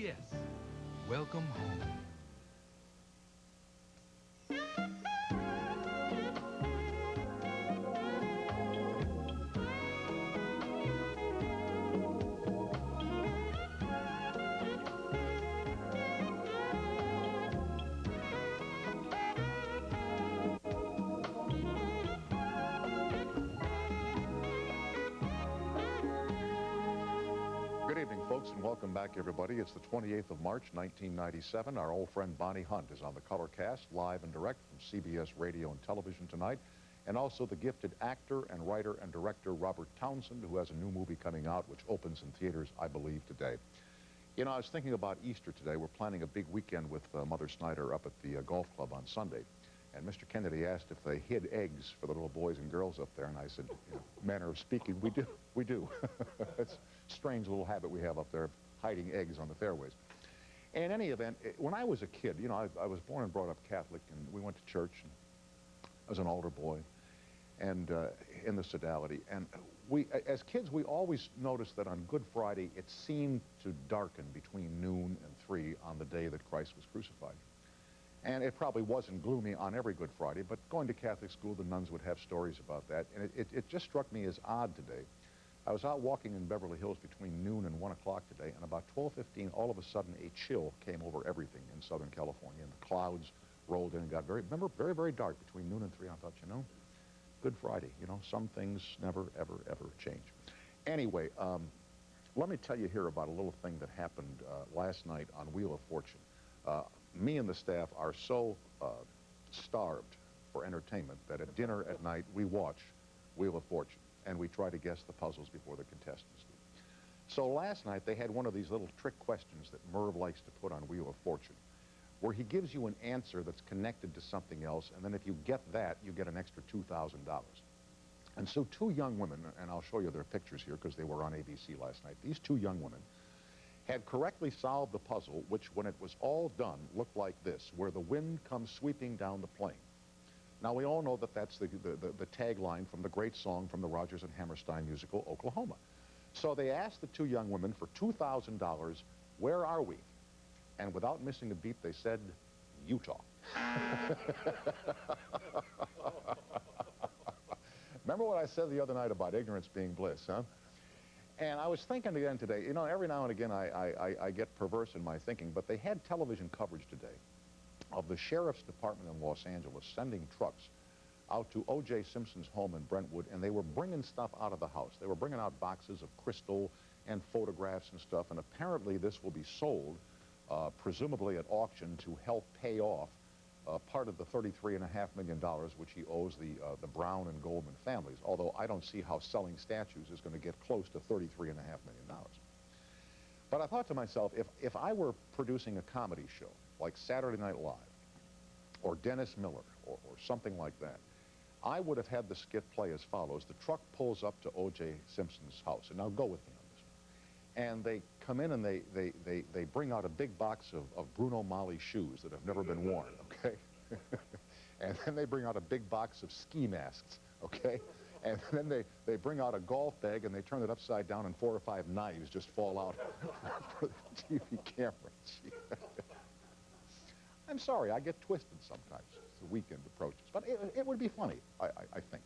CBS. Welcome home. Good evening, folks, and welcome back, everybody. It's the 28th of March, 1997. Our old friend Bonnie Hunt is on the color cast, live and direct from CBS Radio and Television tonight, and also the gifted actor and writer and director Robert Townsend, who has a new movie coming out, which opens in theaters, I believe, today. You know, I was thinking about Easter today. We're planning a big weekend with Mother Snyder up at the golf club on Sunday. And Mr. Kennedy asked if they hid eggs for the little boys and girls up there, and I said, you know, manner of speaking, we do. It's a strange little habit we have up there of hiding eggs on the fairways. In any event, when I was a kid, you know, I was born and brought up Catholic, and we went to church, and I was an altar boy, and in the sodality. And we, as kids, we always noticed that on Good Friday, it seemed to darken between noon and 3 on the day that Christ was crucified. And it probably wasn't gloomy on every Good Friday, but going to Catholic school, the nuns would have stories about that. And it just struck me as odd today. I was out walking in Beverly Hills between noon and 1 o'clock today, and about 12:15, all of a sudden, a chill came over everything in Southern California, and the clouds rolled in and got very, very dark between noon and 3. I thought, you know, Good Friday, you know, some things never, ever, ever change. Anyway, let me tell you here about a little thing that happened last night on Wheel of Fortune. Me and the staff are so starved for entertainment that at dinner at night we watch Wheel of Fortune, and we try to guess the puzzles before the contestants do. So last night they had one of these little trick questions that Merv likes to put on Wheel of Fortune, where he gives you an answer that's connected to something else, and then if you get that, you get an extra $2,000. And so two young women, and I'll show you their pictures here because they were on ABC last night, these two young women had correctly solved the puzzle, which when it was all done looked like this, where the wind comes sweeping down the plain. Now we all know that that's the tagline from the great song from the Rodgers and Hammerstein musical, Oklahoma. So they asked the two young women for $2,000, where are we? And without missing a beat, they said, Utah. Remember what I said the other night about ignorance being bliss, huh? And I was thinking again today, you know, every now and again I get perverse in my thinking, but they had television coverage today of the Sheriff's Department in Los Angeles sending trucks out to O.J. Simpson's home in Brentwood, and they were bringing stuff out of the house. They were bringing out boxes of crystal and photographs and stuff, and apparently this will be sold, presumably at auction, to help pay off part of the $33.5 million which he owes the Brown and Goldman families, although I don't see how selling statues is going to get close to $33.5 million. But I thought to myself, if I were producing a comedy show like Saturday Night Live or Dennis Miller or something like that, I would have had the skit play as follows. The truck pulls up to O.J. Simpson's house, and now go with me on this one. And they come in and they bring out a big box of Bruno Mali shoes that have never been worn, okay? And then they bring out a big box of ski masks, okay? And then they bring out a golf bag and they turn it upside down and 4 or 5 knives just fall out for the TV camera. I'm sorry, I get twisted sometimes as the weekend approaches. But it would be funny, I think.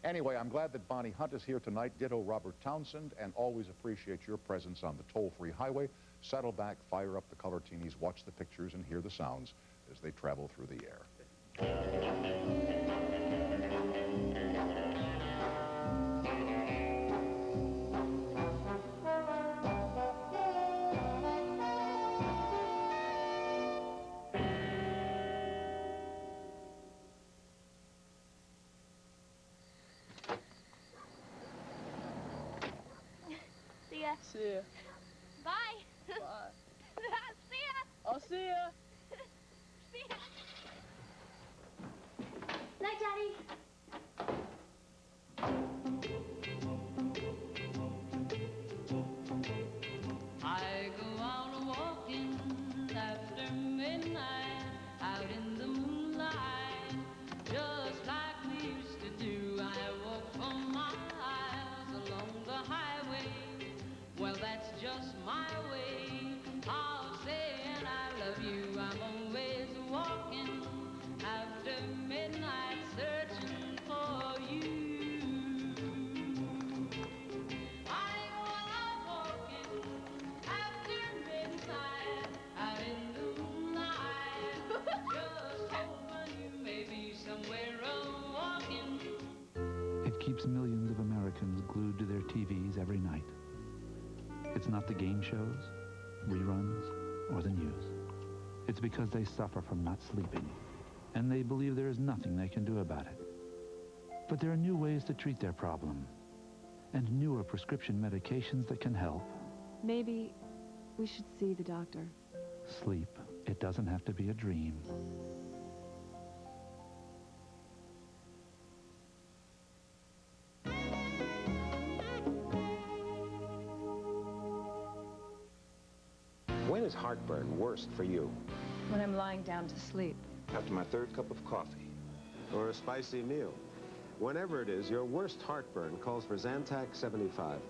Anyway, I'm glad that Bonnie Hunt is here tonight. Ditto Robert Townsend, and always appreciate your presence on the toll-free highway. Settle back, fire up the color teenies, watch the pictures, and hear the sounds as they travel through the air. See ya. Bye. Bye. See ya. I'll see ya. See ya. Night, Daddy. I go out walking after midnight, out in the moonlight, just like we used to do. I walk for miles along the highway. Well, that's just my way. I'll you. I'm always walking after midnight, searching for you. I go out walking after midnight, out in the moonlight, just hoping you may be somewhere walking. It keeps millions of Americans glued to their TVs every night. It's not the game shows, reruns, or the news. It's because they suffer from not sleeping, and they believe there is nothing they can do about it. But there are new ways to treat their problem, and newer prescription medications that can help. Maybe we should see the doctor. Sleep. It doesn't have to be a dream. When is heartburn worst for you? When I'm lying down to sleep. After my third cup of coffee. Or a spicy meal. Whenever it is, your worst heartburn calls for Zantac 75.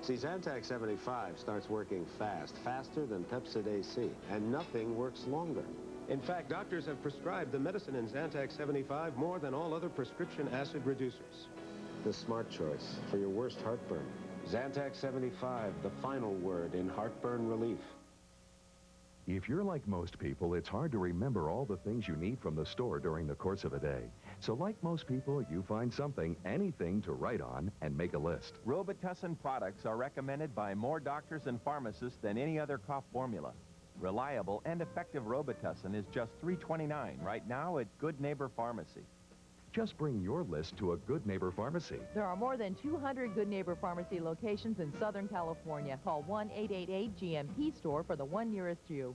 See, Zantac 75 starts working fast, faster than Pepsid AC, and nothing works longer. In fact, doctors have prescribed the medicine in Zantac 75 more than all other prescription acid reducers. The smart choice for your worst heartburn. Zantac 75, the final word in heartburn relief. If you're like most people, it's hard to remember all the things you need from the store during the course of a day. So like most people, you find something, anything to write on and make a list. Robitussin products are recommended by more doctors and pharmacists than any other cough formula. Reliable and effective Robitussin is just $3.29 right now at Good Neighbor Pharmacy. Just bring your list to a Good Neighbor Pharmacy. There are more than 200 Good Neighbor Pharmacy locations in Southern California. Call 1-888-GMP-STORE for the one nearest you.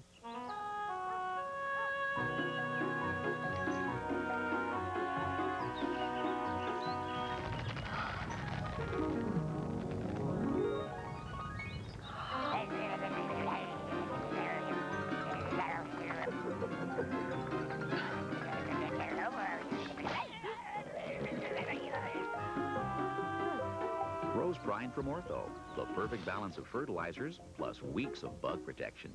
Rose Brine from Ortho, the perfect balance of fertilizers plus weeks of bug protection.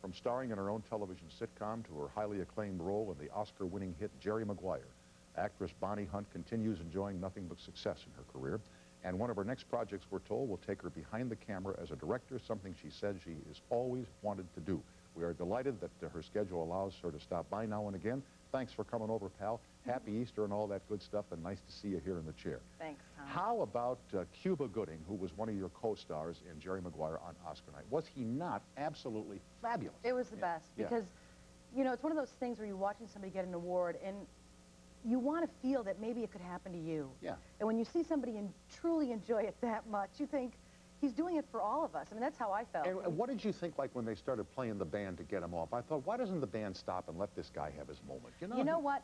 From starring in her own television sitcom to her highly acclaimed role in the Oscar-winning hit Jerry Maguire, actress Bonnie Hunt continues enjoying nothing but success in her career. And one of her next projects, we're told, will take her behind the camera as a director, something she said she has always wanted to do. We are delighted that her schedule allows her to stop by now and again. Thanks for coming over, pal. Happy Easter and all that good stuff, and nice to see you here in the chair. Thanks, Tom. How about Cuba Gooding, who was one of your co-stars in Jerry Maguire on Oscar night? Was he not absolutely fabulous? It was the best, because, you know, it's one of those things where you're watching somebody get an award, and you want to feel that maybe it could happen to you. Yeah. And when you see somebody truly enjoy it that much, you think, he's doing it for all of us. I mean, that's how I felt. And what did you think, like, when they started playing the band to get him off? I thought, why doesn't the band stop and let this guy have his moment? You know what?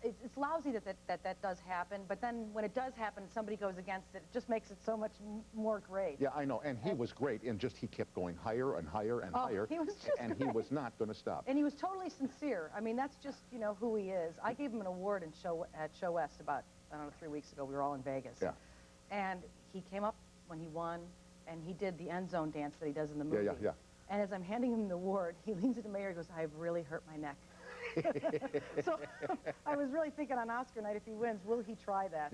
It's lousy that does happen, but then when it does happen, somebody goes against it. It just makes it so much more great. Yeah, I know, and he was great, and just he kept going higher and higher and higher, he was just and great. He was not going to stop. And he was totally sincere. I mean, that's just, you know, who he is. I gave him an award at Show West about, I don't know, 3 weeks ago. We were all in Vegas. Yeah. And he came up when he won, and he did the end zone dance that he does in the movie. Yeah. And as I'm handing him the award, he leans into me and goes, "I've really hurt my neck." So I was really thinking on Oscar night, if he wins, will he try that?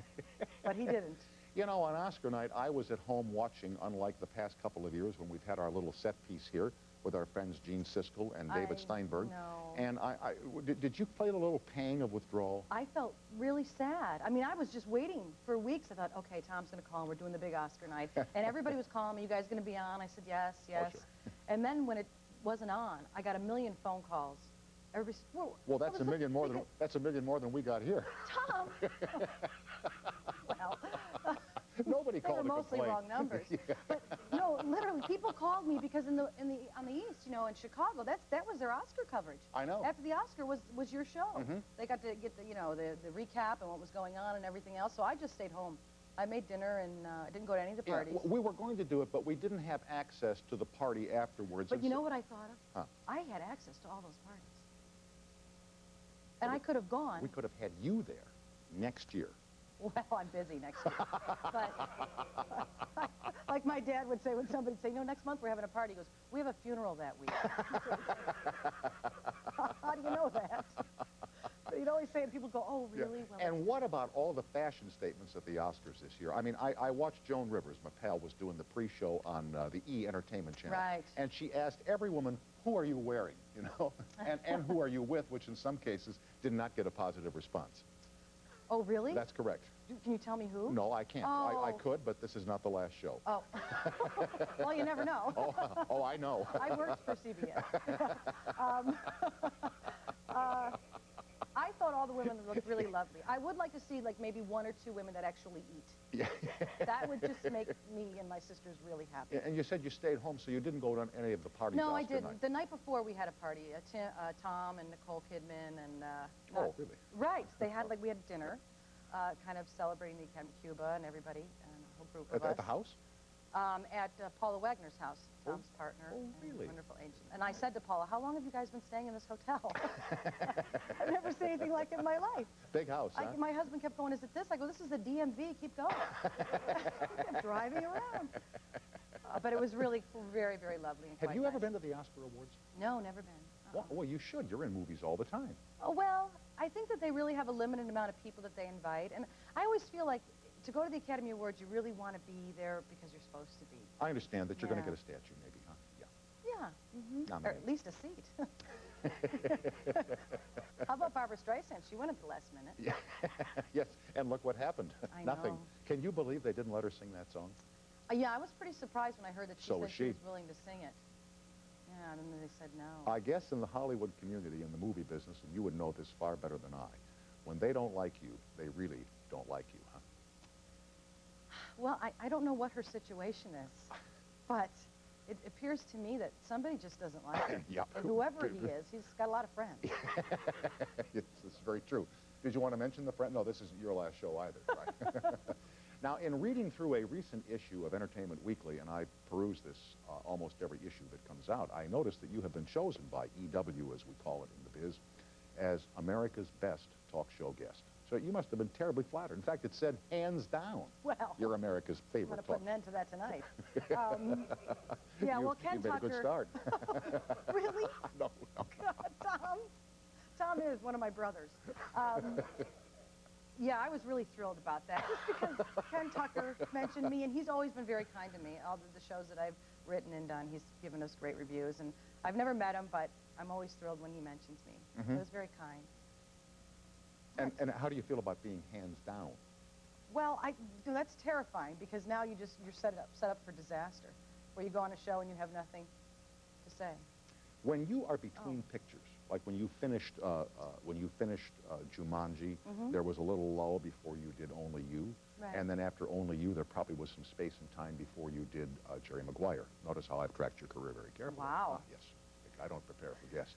But he didn't. You know, on Oscar night, I was at home watching, unlike the past couple of years when we've had our little set piece here with our friends Gene Siskel and David Steinberg. No. And did you play the little pang of withdrawal? I felt really sad. I mean, I was just waiting for weeks. I thought, okay, Tom's going to call, and we're doing the big Oscar night. And everybody was calling me, "You guys going to be on?" I said, yes. Oh, sure. And then when it wasn't on, I got a million phone calls. Everybody said, well, that's a million more than we got here. Tom. Well, nobody called to They were mostly complain. wrong numbers. Yeah. But no, literally, people called me because on the East, you know, in Chicago, that was their Oscar coverage. I know. After the Oscar was your show. Mm-hmm. They got to get the recap and what was going on and everything else. So I just stayed home. I made dinner and I didn't go to any of the parties. We were going to do it, but we didn't have access to the party afterwards. But you know what I thought of? Huh. I had access to all those parties. And I could have gone. We could have had you there next year. Well, I'm busy next week. But like my dad would say when somebody'd say, no, next month we're having a party. He goes, we have a funeral that week. How do you know that? But you'd always say it, and people go, oh, really? Yeah. Well, and what about all the fashion statements at the Oscars this year? I mean, I watched Joan Rivers, my pal, was doing the pre-show on the E! Entertainment Channel. Right. And she asked every woman, who are you wearing, you know? and who are you with, which in some cases did not get a positive response. Oh, really? That's correct. Can you tell me who? No, I can't. Oh. I could, but this is not the last show. Oh. Well, you never know. Oh, I know. I worked for CBS. I thought all the women looked really lovely. I would like to see, like, maybe 1 or 2 women that actually eat. Yeah. That would just make me and my sisters really happy. And you said you stayed home, so you didn't go to any of the parties. No, I Oscar didn't. night. The night before, we had a party. Tom and Nicole Kidman and... oh, really? Right. They had, like, we had dinner, kind of celebrating the Academy of Cuba and everybody, and a whole group of us. At the house? At Paula Wagner's house, Tom's partner. Oh, really? Wonderful agent. And I said to Paula, how long have you guys been staying in this hotel? I've never seen anything like it in my life. Big house, huh? My husband kept going, is it this? I go, this is the DMV. Keep going. Kept driving around. But it was really very, very lovely and Have you ever nice. been to the Oscar Awards? No, never been. Well, you should. You're in movies all the time. Oh, well, I think that they really have a limited amount of people that they invite. And I always feel like to go to the Academy Awards, you really want to be there because you're supposed to be. I understand that you're going to Yeah. get a statue, maybe, huh? Yeah. Yeah, or Nominated. at least a seat. How about Barbara Streisand? She went at the last minute. Yeah. Yes, and look what happened. I Nothing. know. Can you believe they didn't let her sing that song? Yeah, I was pretty surprised when I heard that she So said was she she. was willing to sing it. Yeah, and then they said no. I guess in the Hollywood community, in the movie business, and you would know this far better than I, when they don't like you, they really don't like you, huh? Well, I don't know what her situation is, but it appears to me that somebody just doesn't like her. Yeah. And whoever he is, he's got a lot of friends. It's very true. Did you want to mention the friend? No, this isn't your last show either, right? Now, in reading through a recent issue of Entertainment Weekly, and I peruse this almost every issue that comes out, I noticed that you have been chosen by EW, as we call it in the biz, as America's best talk show guest. So you must have been terribly flattered. In fact, it said, hands down, Well, you're America's I'm favorite going to put talk an end to that tonight. Yeah, well, Ken you made a good Tucker... start. Really? No, no. God, Tom is one of my brothers. Yeah, I was really thrilled about that, just because Ken Tucker mentioned me, and he's always been very kind to me. All the shows that I've written and done, he's given us great reviews, and I've never met him, but I'm always thrilled when he mentions me. Mhm. It was very kind. And how do you feel about being hands down? Well, that's terrifying, because now you're set up for disaster, where you go on a show and you have nothing to say. When you are between pictures, like when you finished Jumanji, there was a little lull before you did Only You, Right. and then after Only You, there probably was some space and time before you did Jerry Maguire. Notice how I've tracked your career very carefully. Wow. Yes, I don't prepare for guests,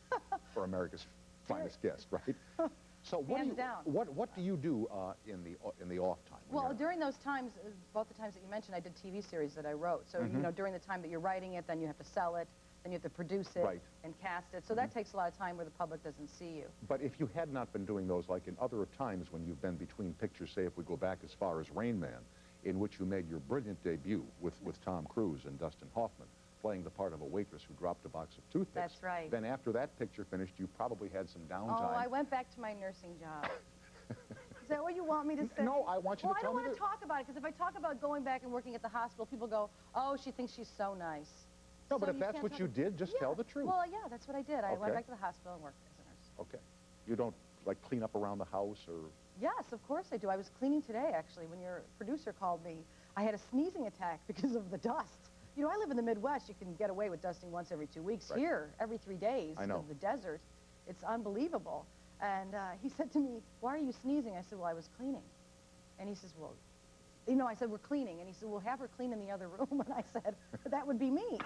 for America's finest guest, right? So what Hands do you down. what do you do in the off time? when Well, you're- during those times, both the times that you mentioned, I did TV series that I wrote. So, you know, during the time that you're writing it, then you have to sell it, then you have to produce it Right. and cast it. So that takes a lot of time where the public doesn't see you. But if you had not been doing those, like in other times when you've been between pictures, say if we go back as far as Rain Man, in which you made your brilliant debut with Tom Cruise and Dustin Hoffman, playing the part of a waitress who dropped a box of toothpicks. That's right. Then after that picture finished, you probably had some downtime. Oh, I went back to my nursing job. Is that what you want me to say? No, I want you to tell me I don't want to talk about it, because if I talk about going back and working at the hospital, people go, oh, she thinks she's so nice. No, but So if you that's can't what talk- you did, just tell the truth. Well, yeah, that's what I did. I went Okay. back to the hospital and worked as a nurse. Okay. You don't, like, clean up around the house or... Yes, of course I do. I was cleaning today, actually, when your producer called me. I had a sneezing attack because of the dust. You know, I live in the Midwest. You can get away with dusting once every 2 weeks. Right. Here, every 3 days I know. of the desert. It's unbelievable. And he said to me, why are you sneezing? I said, well, I was cleaning. And he says, well, you know, I said, we're cleaning. And he said, well, have her clean in the other room. And I said, that would be me.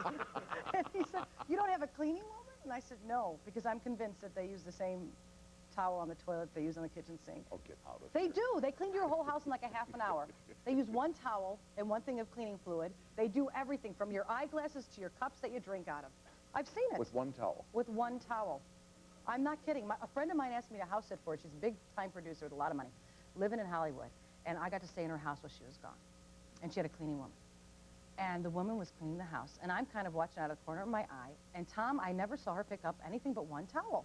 And he said, you don't have a cleaning woman? And I said, no, because I'm convinced that they use the same towel on the toilet they use on the kitchen sink. Oh, get out of They here. do. They clean your whole house in like a half an hour. They use one towel and one thing of cleaning fluid. They do everything from your eyeglasses to your cups that you drink out of. I've seen it. With one towel. With one towel. I'm not kidding. A friend of mine asked me to house sit for her. She's a big-time producer with a lot of money, living in Hollywood. And I got to stay in her house while she was gone. And she had a cleaning woman. And the woman was cleaning the house. And I'm kind of watching out of the corner of my eye. And Tom, I never saw her pick up anything but one towel.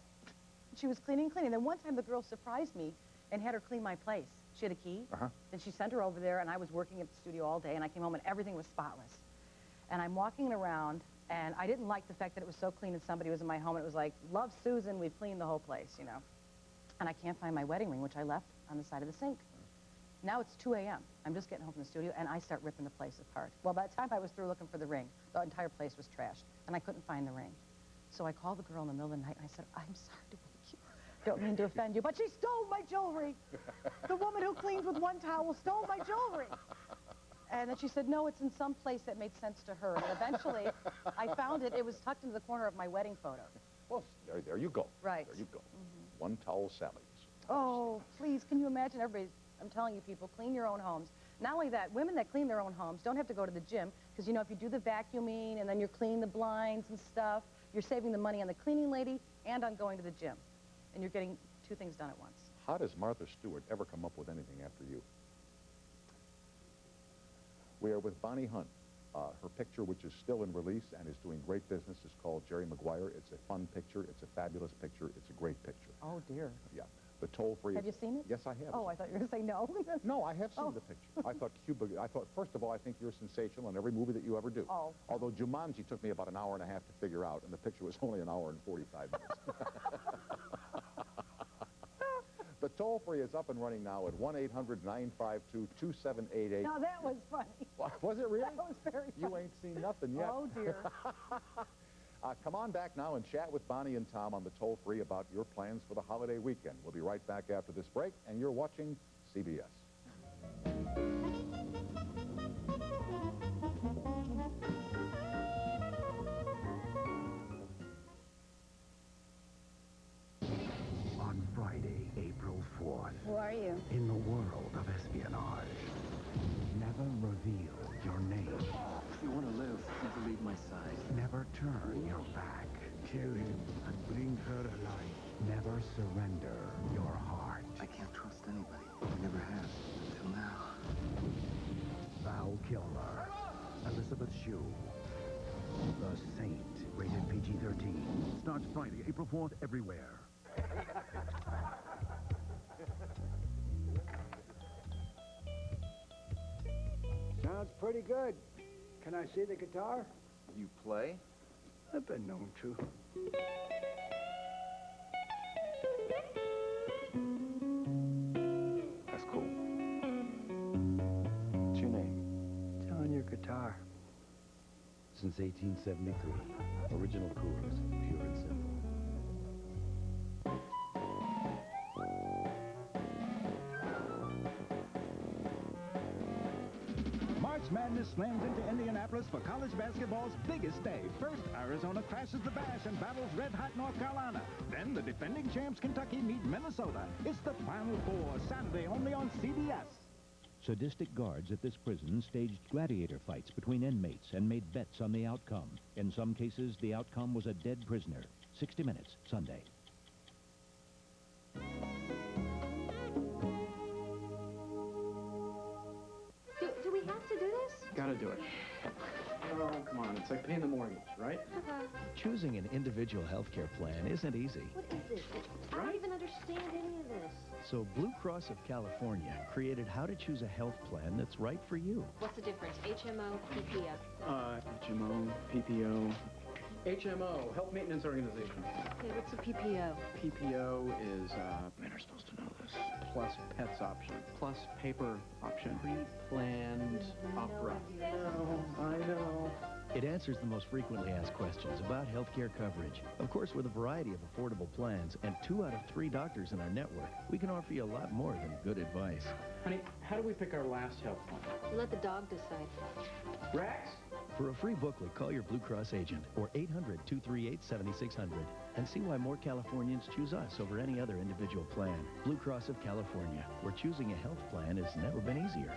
She was cleaning. Then one time the girl surprised me and had her clean my place. She had a key. Then she sent her over there, and I was working at the studio all day, and I came home, and everything was spotless. And I'm walking around, and I didn't like the fact that it was so clean and somebody was in my home, and it was like, love Susan, we've cleaned the whole place, you know. And I can't find my wedding ring, which I left on the side of the sink. Now it's 2 a.m. I'm just getting home from the studio, and I start ripping the place apart. Well, by the time I was through looking for the ring, the entire place was trashed, and I couldn't find the ring. So I called the girl in the middle of the night, and I said, I'm sorry to wake you. Don't mean to offend you, but she stole my jewelry. The woman who cleans with one towel stole my jewelry. And then she said, no, it's in some place that made sense to her. And eventually, I found it. It was tucked into the corner of my wedding photo. Well, there you go. Right. There you go. One towel Sally's. Oh, please, can you imagine everybody, I'm telling you people, clean your own homes. Not only that, women that clean their own homes don't have to go to the gym, because, you know, if you do the vacuuming and then you're cleaning the blinds and stuff, you're saving the money on the cleaning lady and on going to the gym. And you're getting two things done at once. How does Martha Stewart ever come up with anything after you? We are with Bonnie Hunt. Her picture, which is still in release and is doing great business, is called Jerry Maguire. It's a fun picture. It's a fabulous picture. It's a great picture. Oh, dear. Yeah. The toll-free... Have you seen it? Yes, I have. Oh, I thought you were going to say no. No, I have seen the picture. I thought, first of all, I think you're sensational in every movie that you ever do. Oh. Although Jumanji took me about an hour and a half to figure out, and the picture was only an hour and 45 minutes. The toll-free is up and running now at 1-800-952-2788. Now, that was funny. Was it really? That was very funny. You ain't seen nothing yet. Oh, dear. Come on back now and chat with Bonnie and Tom on the toll-free about your plans for the holiday weekend. We'll be right back after this break, and you're watching CBS. On Friday, April 4th. Who are you? In the world of espionage. Never reveal your name. If you want to live, never leave my side. Never turn your back. Kill him and bring her alive. Never surrender your heart. I can't trust anybody. I never have until now. Val Kilmer. Elizabeth Shue. The Saint. Rated PG-13. Starts Friday, April 4th, everywhere. Sounds pretty good. Can I see the guitar? You play? I've been known to. That's cool. What's your name? It's on your guitar. Since 1873. Original Coors, pure and simple. March Madness slams into Indianapolis for college basketball's biggest day. First, Arizona crashes the Bash and battles red-hot North Carolina. Then, the defending champs Kentucky meet Minnesota. It's the Final Four, Saturday only on CBS. Sadistic guards at this prison staged gladiator fights between inmates and made bets on the outcome. In some cases, the outcome was a dead prisoner. 60 Minutes, Sunday. Do we have to do this? Gotta do it. Oh, come on. It's like paying the mortgage, right? Choosing an individual health care plan isn't easy. What is this? I don't even understand any of this. So Blue Cross of California created how to choose a health plan that's right for you. What's the difference? HMO, PPO? HMO, PPO. HMO, Health Maintenance Organization. Okay, what's a PPO? PPO is, men are supposed to know this, plus pets option, plus paper option, pre-planned opera. I know. It answers the most frequently asked questions about health care coverage. Of course, with a variety of affordable plans and 2 out of 3 doctors in our network, we can offer you a lot more than good advice. Honey, how do we pick our last health plan? Let the dog decide. Rex? For a free booklet, call your Blue Cross agent or 800-238-7600 and see why more Californians choose us over any other individual plan. Blue Cross of California, where choosing a health plan has never been easier.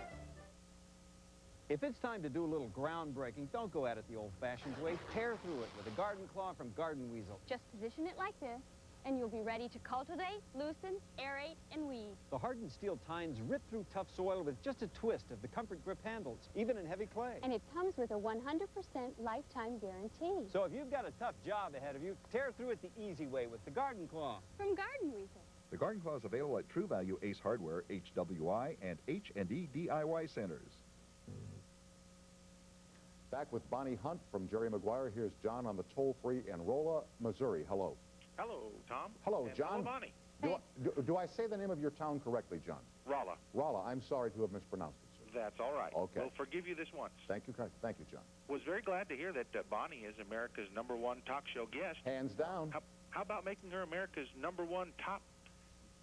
If it's time to do a little groundbreaking, don't go at it the old-fashioned way. Tear through it with a garden claw from Garden Weasel. Just position it like this and you'll be ready to cultivate, loosen, aerate, and weed. The hardened steel tines rip through tough soil with just a twist of the Comfort Grip handles, even in heavy clay. And it comes with a 100% lifetime guarantee. So if you've got a tough job ahead of you, tear through it the easy way with the Garden Claw. From Garden Weasel. The Garden Claw is available at True Value Ace Hardware, HWI, and H&E DIY centers. Back with Bonnie Hunt from Jerry Maguire. Here's John on the toll-free in Rolla, Missouri. Hello. Hello, Tom. Hello, and John. Hello, Bonnie. Do I say the name of your town correctly, John? Rolla. Rolla. I'm sorry to have mispronounced it, sir. That's all right. Okay. We'll forgive you this once. Thank you, John. Was very glad to hear that Bonnie is America's #1 talk show guest. Hands down. How about making her America's #1 top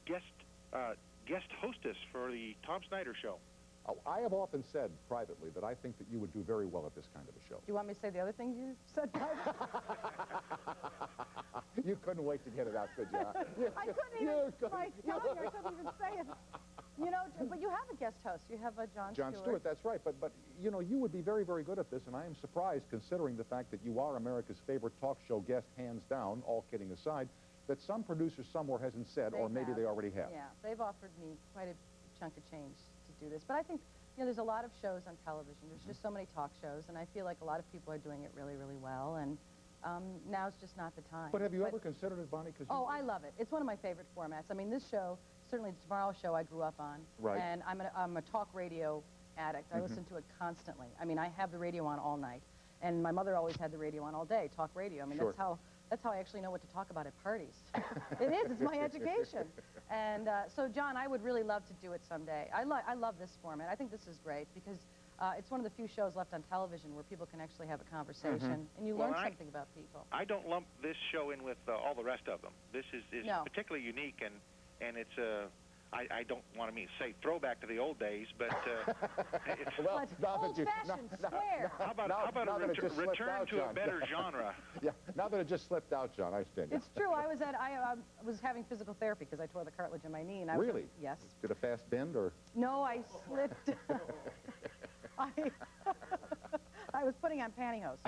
guest hostess for the Tom Snyder show? Oh, I have often said privately that I think that you would do very well at this kind of a show. Do you want me to say the other thing you said privately? You couldn't wait to get it out, could you? I couldn't even, I couldn't even say it. You know, but you have a guest host. You have a John Stewart. That's right. But you know, you would be very, very good at this, and I am surprised, considering the fact that you are America's favorite talk show guest, hands down, all kidding aside, that some producer somewhere hasn't said, or maybe they already have. Yeah, they've offered me quite a chunk of change to do this. But I think, you know, there's a lot of shows on television. There's just so many talk shows, and I feel like a lot of people are doing it really, really well, and now's just not the time. But have you ever considered it, Bonnie? I love it. It's one of my favorite formats. I mean, this show, certainly the Tomorrow Show I grew up on. Right. And I'm a talk radio addict. I listen to it constantly. I mean, I have the radio on all night. And my mother always had the radio on all day, talk radio. I mean, sure. that's how I actually know what to talk about at parties. It is. It's my education. And so, John, I would really love to do it someday. I love this format. I think this is great because it's one of the few shows left on television where people can actually have a conversation and you learn something about people. I don't lump this show in with all the rest of them. This is particularly unique, and it's I don't want to say throwback to the old days, but it's old-fashioned, swear. How about a return to a better genre? Yeah, now that it just slipped out, John, I stand. It's true. I was having physical therapy because I tore the cartilage in my knee. And really? Yes. Did a fast bend or? No, I slipped. I was putting on pantyhose.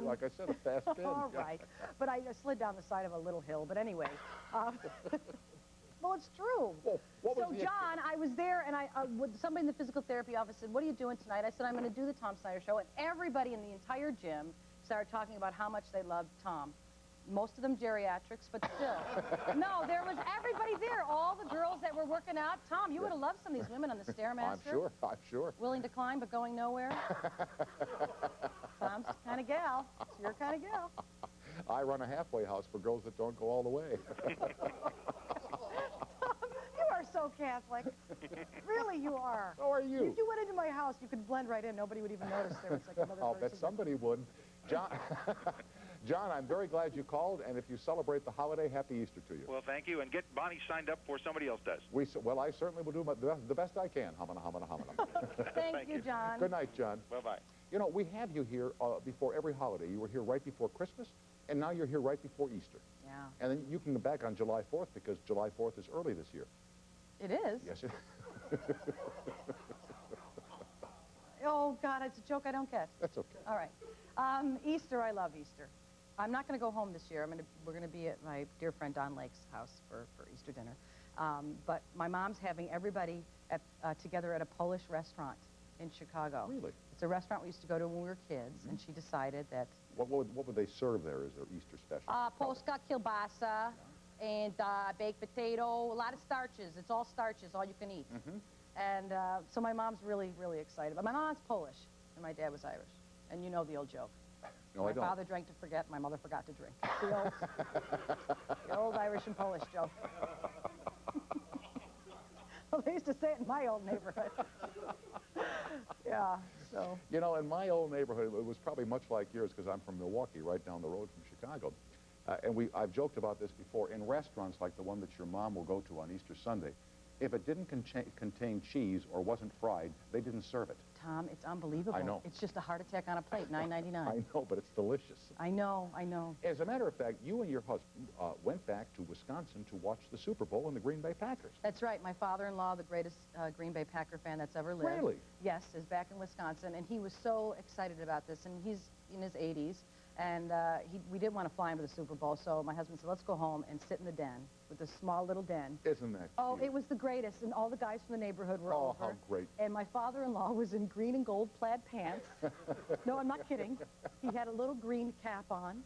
Like I said, a fast bend. All right. But I slid down the side of a little hill. But anyway. Well, it's true. Well, so, John, I was there, and somebody in the physical therapy office said, "What are you doing tonight?" I said, "I'm going to do the Tom Snyder show." And everybody in the entire gym started talking about how much they loved Tom. Most of them geriatrics, but still. No, there was everybody there. All the girls that were working out. Tom, you would have loved some of these women on the Stairmaster. I'm sure. Willing to climb, but going nowhere. Tom's the kind of gal. It's your kind of gal. I run a halfway house for girls that don't go all the way. You are so Catholic. Really, you are. So are you. If you went into my house, you could blend right in. Nobody would even notice there was like another person. I'll bet somebody would. John, I'm very glad you called, and if you celebrate the holiday, happy Easter to you. Well, thank you, and get Bonnie signed up before somebody else does. Well, I certainly will do the best I can. Humana, humana, humana. Thank you, John. Good night, John. Bye-bye. You know, we have you here before every holiday. You were here right before Christmas, and now you're here right before Easter. Yeah. And then you can go back on July 4th because July 4th is early this year. It is? Yes, it is. Oh, God, it's a joke I don't get. That's okay. All right. Easter, I love Easter. I'm not going to go home this year. We're going to be at my dear friend Don Lake's house for Easter dinner. But my mom's having everybody together at a Polish restaurant in Chicago. Really? It's a restaurant we used to go to when we were kids, and she decided that... What would they serve there as their Easter special? Polska kielbasa and baked potato, a lot of starches. It's all starches, all you can eat. And so my mom's really, really excited. But my mom's Polish, and my dad was Irish. And you know the old joke. No, I don't. My father drank to forget, my mother forgot to drink. The old Irish and Polish joke. Well, they used to say it in my old neighborhood. Yeah, so. You know, in my old neighborhood, it was probably much like yours because I'm from Milwaukee, right down the road from Chicago. And I've joked about this before. In restaurants like the one that your mom will go to on Easter Sunday, if it didn't contain cheese or wasn't fried, they didn't serve it. Tom, it's unbelievable. I know. It's just a heart attack on a plate, $9.99. I know, but it's delicious. I know, I know. As a matter of fact, you and your husband went back to Wisconsin to watch the Super Bowl and the Green Bay Packers. That's right. My father-in-law, the greatest Green Bay Packer fan that's ever lived. Really? Yes, is back in Wisconsin, and he was so excited about this, and he's in his 80s. And we didn't want to fly him to the Super Bowl, so my husband said, let's go home and sit in the den, with this small little den. Isn't that cute? Oh, it was the greatest, and all the guys from the neighborhood were over. Oh, how great. And my father-in-law was in green and gold plaid pants. No, I'm not kidding. He had a little green cap on,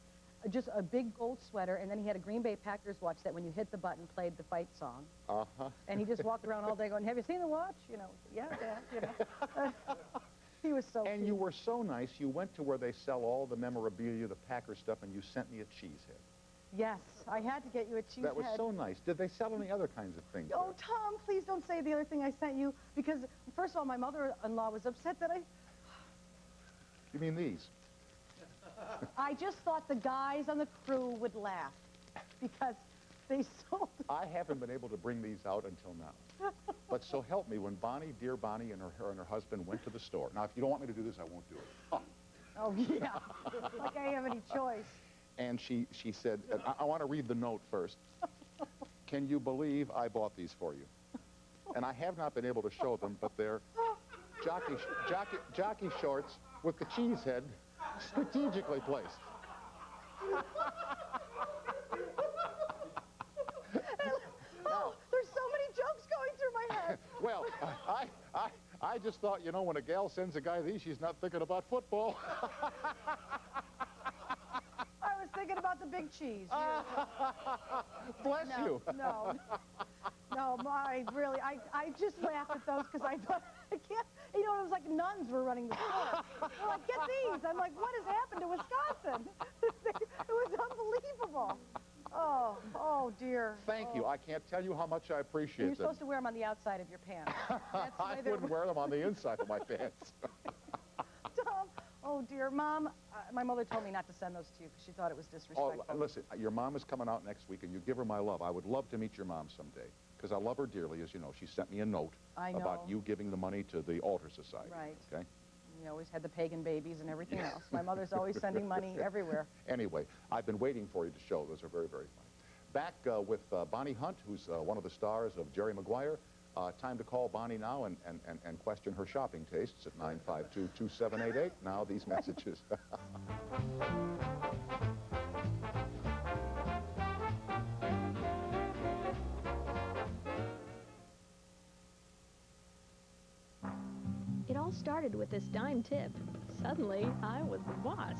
just a big gold sweater, and then he had a Green Bay Packers watch that when you hit the button played the fight song. Uh-huh. And he just walked around all day going, have you seen the watch? You know, yeah, you know. He was so And cute. you were so nice, you went to where they sell all the memorabilia, the Packer stuff, and you sent me a cheese head. Yes, I had to get you a cheese That was head. so nice. Did they sell any other kinds of things? Oh, Tom, please don't say the other thing I sent you, because, first of all, my mother-in-law was upset that You mean these? I just thought the guys on the crew would laugh, because they sold... I haven't been able to bring these out until now. But so help me, when Bonnie, dear Bonnie, and her husband went to the store. Now, if you don't want me to do this, I won't do it. Oh. Oh, yeah. Like I have any choice. And she said, and I want to read the note first. Can you believe I bought these for you? And I have not been able to show them, but they're jockey shorts with the cheese head strategically placed. Oh, there's so many jokes going through my head. Well, I just thought, you know, when a gal sends a guy these, she's not thinking about football. I was thinking about the big cheese. Bless you. No, I just laughed at those because I thought, I can't, you know, it was like nuns were running the store. They're like, get these. I'm like, what has happened to Wisconsin? It was unbelievable. Oh, dear. Thank you. I can't tell you how much I appreciate You're them. supposed to wear them on the outside of your pants. That's the way I wouldn't wear them on the inside of my pants. Tom, oh, dear. Mom, my mother told me not to send those to you because she thought it was disrespectful. Oh, listen, your mom is coming out next week, and you give her my love. I would love to meet your mom someday, because I love her dearly, as you know. She sent me a note about you giving the money to the Altar Society. Right. Okay? You always had the pagan babies and everything else. My mother's always sending money everywhere. Anyway, I've been waiting for you to show. Those are very, very funny. Back with Bonnie Hunt, who's one of the stars of Jerry Maguire. Time to call Bonnie now and question her shopping tastes at 952-2788. Now these messages. It all started with this dime tip. Suddenly, I was the boss.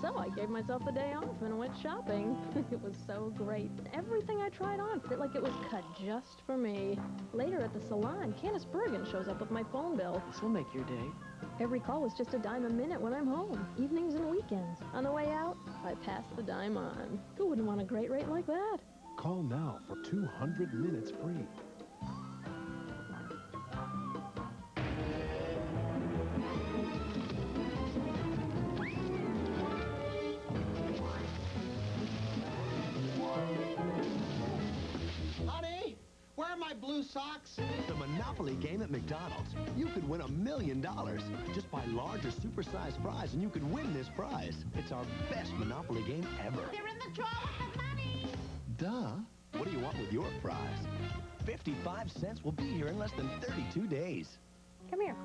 So I gave myself the day off and went shopping. It was so great. Everything I tried on fit like it was cut just for me. Later at the salon, Candace Bergen shows up with my phone bill. This will make your day. Every call was just a dime a minute when I'm home, evenings and weekends. On the way out, I pass the dime on. Who wouldn't want a great rate like that? Call now for 200 minutes free. Blue socks? The Monopoly game at McDonald's. You could win $1 million. Just buy large or supersized fries and you could win this prize. It's our best Monopoly game ever. They're in the drawer with the money! Duh. What do you want with your prize? 55 cents will be here in less than 32 days. Come here.